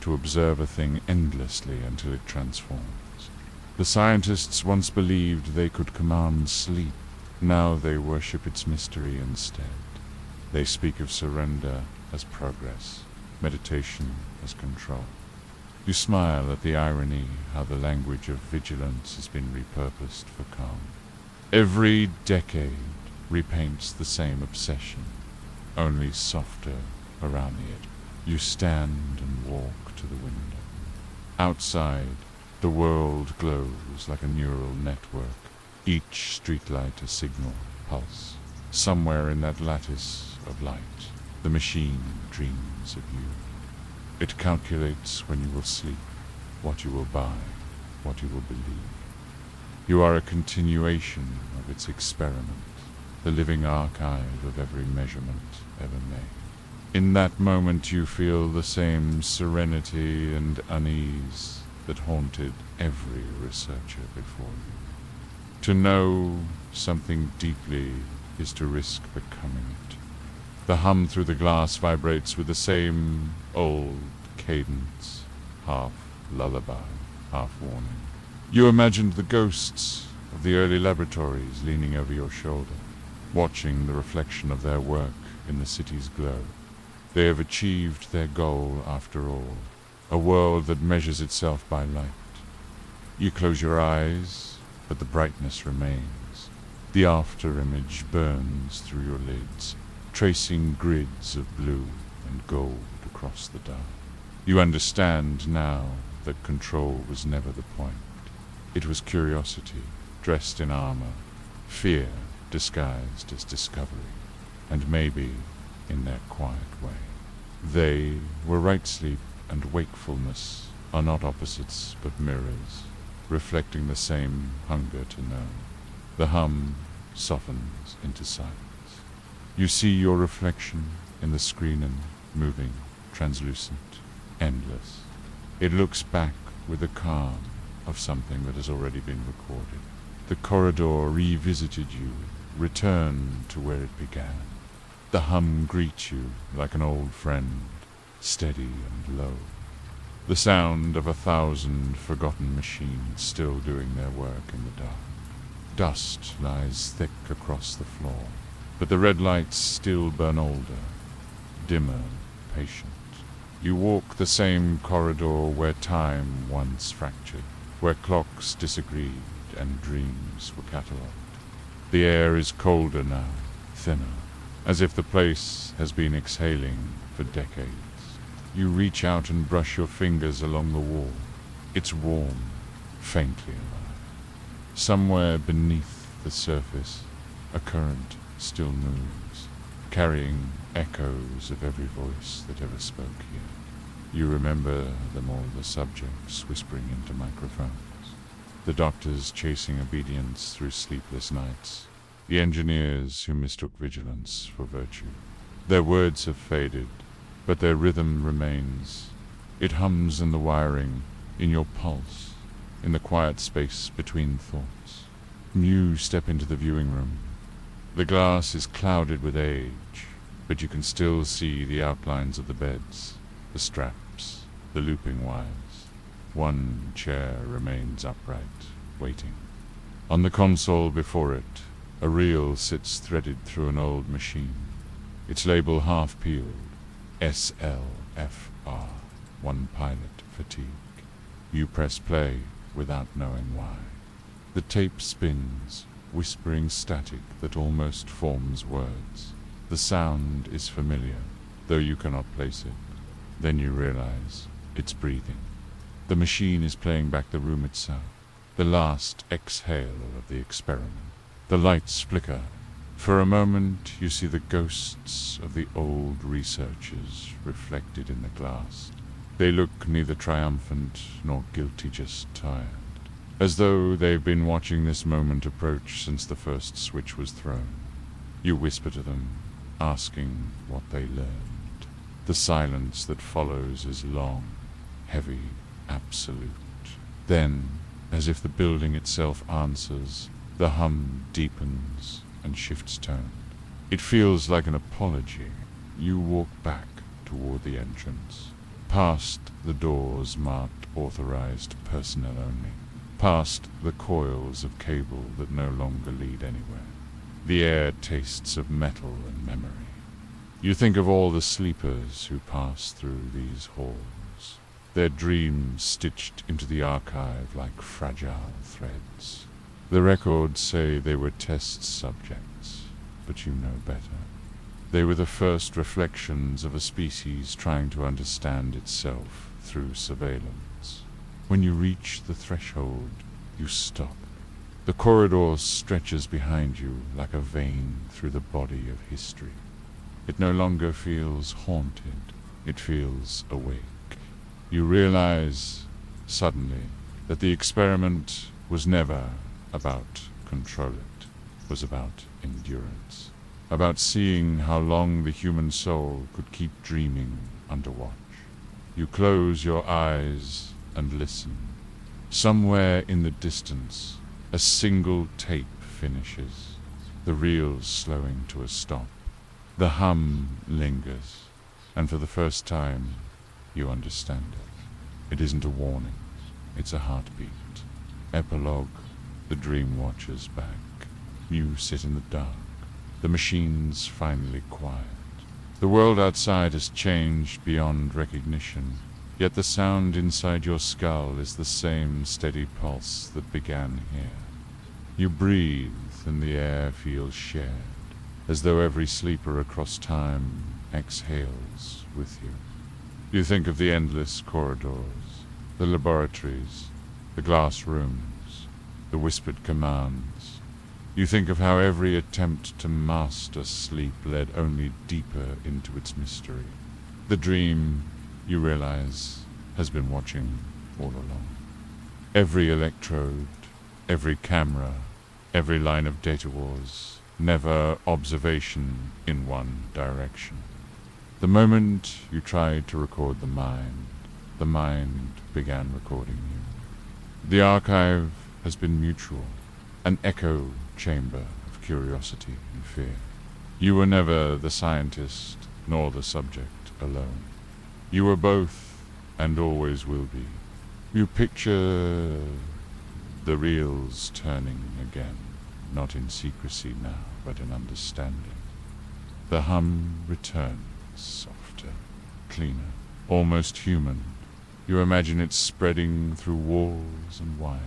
B: to observe a thing endlessly until it transforms. The scientists once believed they could command sleep. Now they worship its mystery instead. They speak of surrender as progress, meditation as control. You smile at the irony, how the language of vigilance has been repurposed for calm. Every decade repaints the same obsession, only softer around the edge. You stand and walk to the window. Outside, the world glows like a neural network, each streetlight a signal, pulse. Somewhere in that lattice of light, the machine dreams of you. It calculates when you will sleep, what you will buy, what you will believe. You are a continuation of its experiment, the living archive of every measurement ever made. In that moment you feel the same serenity and unease that haunted every researcher before you. To know something deeply is to risk becoming it. The hum through the glass vibrates with the same old cadence, half lullaby, half warning. You imagined the ghosts of the early laboratories leaning over your shoulder, watching the reflection of their work in the city's glow. They have achieved their goal after all, a world that measures itself by light. You close your eyes, but the brightness remains. The after-image burns through your lids, tracing grids of blue and gold across the dark. You understand now that control was never the point. It was curiosity, dressed in armor, fear disguised as discovery, and maybe in their quiet way. They were right. Sleep and wakefulness are not opposites but mirrors, reflecting the same hunger to know. The hum softens into silence. You see your reflection in the screen, moving, translucent, endless. It looks back with the calm of something that has already been recorded. The corridor revisited you, returned to where it began. The hum greets you like an old friend, steady and low. The sound of 1,000 forgotten machines still doing their work in the dark. Dust lies thick across the floor, but the red lights still burn older, dimmer, patient. You walk the same corridor where time once fractured, where clocks disagreed and dreams were catalogued. The air is colder now, thinner, as if the place has been exhaling for decades. You reach out and brush your fingers along the wall. It's warm, faintly alive. Somewhere beneath the surface, a current still moves, carrying echoes of every voice that ever spoke here. You remember them all, the subjects whispering into microphones, the doctors chasing obedience through sleepless nights, the engineers who mistook vigilance for virtue. Their words have faded, but their rhythm remains. It hums in the wiring, in your pulse, in the quiet space between thoughts. You step into the viewing room. The glass is clouded with age, but you can still see the outlines of the beds, the straps, the looping wires. One chair remains upright, waiting. On the console before it, a reel sits threaded through an old machine, its label half peeled, SLFR, one pilot fatigue. You press play without knowing why. The tape spins, whispering static that almost forms words. The sound is familiar, though you cannot place it. Then you realize it's breathing. The machine is playing back the room itself, the last exhale of the experiment. The lights flicker. For a moment you see the ghosts of the old researchers reflected in the glass. They look neither triumphant nor guilty, just tired, as though they've been watching this moment approach since the first switch was thrown. You whisper to them, asking what they learned. The silence that follows is long, heavy, absolute. Then, as if the building itself answers, the hum deepens and shifts tone. It feels like an apology. You walk back toward the entrance, past the doors marked authorized personnel only, past the coils of cable that no longer lead anywhere. The air tastes of metal and memory. You think of all the sleepers who pass through these halls, their dreams stitched into the archive like fragile threads. The records say they were test subjects, but you know better. They were the first reflections of a species trying to understand itself through surveillance. When you reach the threshold, you stop. The corridor stretches behind you like a vein through the body of history. It no longer feels haunted, it feels awake. You realize, suddenly, that the experiment was never about control. It was about endurance, about seeing how long the human soul could keep dreaming under watch. You close your eyes and listen. Somewhere in the distance, a single tape finishes, the reels slowing to a stop. The hum lingers, and for the first time, you understand it. It isn't a warning, it's a heartbeat. Epilogue, the dream watcher's back. You sit in the dark. The machine's finally quiet. The world outside has changed beyond recognition, yet the sound inside your skull is the same steady pulse that began here. You breathe, and the air feels shared, as though every sleeper across time exhales with you. You think of the endless corridors, the laboratories, the glass rooms, the whispered commands. You think of how every attempt to master sleep led only deeper into its mystery. The dream, you realize, has been watching all along. Every electrode, every camera, every line of data was never observation in one direction. The moment you tried to record the mind began recording you. The archive has been mutual, an echo chamber of curiosity and fear. You were never the scientist nor the subject alone. You were both and always will be. You picture the reels turning again, not in secrecy now, but in understanding. The hum returns, softer, cleaner, almost human. You imagine it spreading through walls and wires,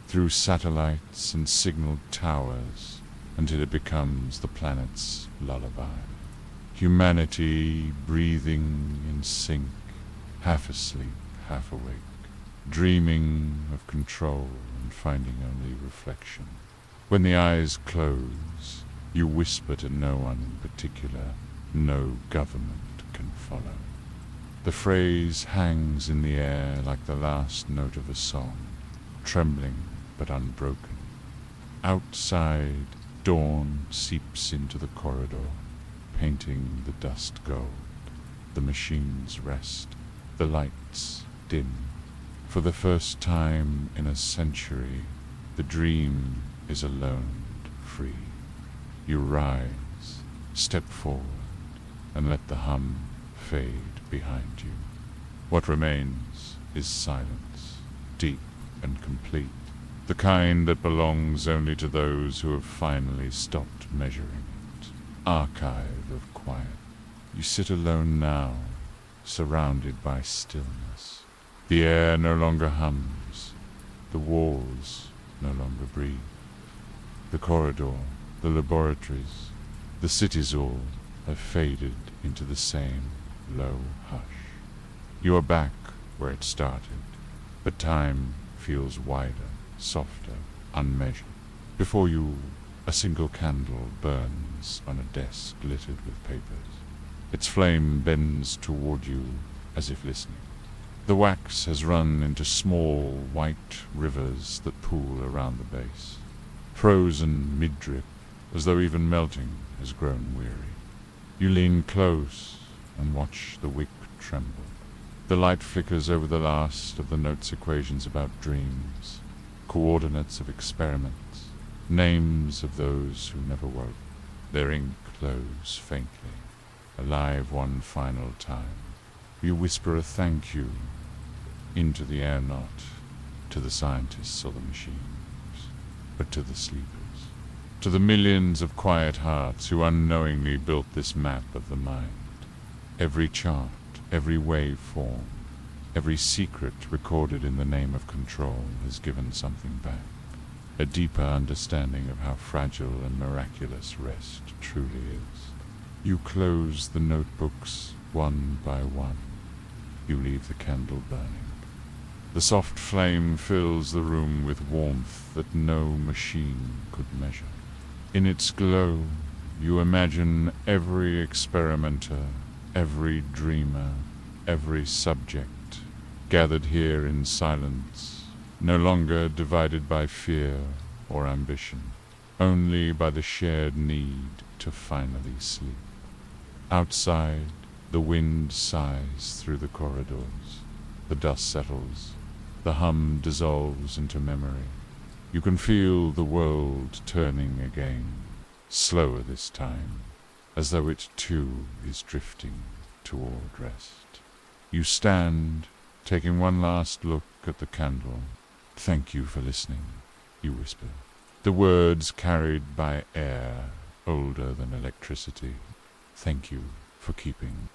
B: through satellites and signal towers, until it becomes the planet's lullaby. Humanity breathing in sync, half asleep, half awake, dreaming of control and finding only reflection. When the eyes close, you whisper to no one in particular, no government can follow. The phrase hangs in the air like the last note of a song, trembling but unbroken. Outside, dawn seeps into the corridor, painting the dust gold. The machines rest, the lights dim. For the first time in a century, the dream is alone, free. You rise, step forward, and let the hum fade behind you. What remains is silence, deep and complete, the kind that belongs only to those who have finally stopped measuring it. Archive of quiet. You sit alone now, surrounded by stillness. The air no longer hums, the walls no longer breathe. The corridor, the laboratories, the cities all have faded into the same low hush. You are back where it started, but time feels wider, softer, unmeasured. Before you, a single candle burns on a desk littered with papers. Its flame bends toward you as if listening. The wax has run into small white rivers that pool around the base, frozen mid-drip, as though even melting has grown weary. You lean close and watch the wick tremble. The light flickers over the last of the notes equations about dreams, coordinates of experiments, names of those who never woke. Their ink glows faintly, alive one final time. You whisper a thank you into the air, not to the scientists or the machines, but to the sleepers, to the millions of quiet hearts who unknowingly built this map of the mind. Every chart, every waveform, every secret recorded in the name of control has given something back, a deeper understanding of how fragile and miraculous rest truly is. You close the notebooks one by one. You leave the candle burning. The soft flame fills the room with warmth that no machine could measure. In its glow, you imagine every experimenter, every dreamer, every subject gathered here in silence, no longer divided by fear or ambition, only by the shared need to finally sleep. Outside, the wind sighs through the corridors. The dust settles. The hum dissolves into memory. You can feel the world turning again, slower this time, as though it too is drifting toward rest. You stand, taking one last look at the candle. "Thank you for listening," you whisper. The words carried by air, older than electricity. Thank you for keeping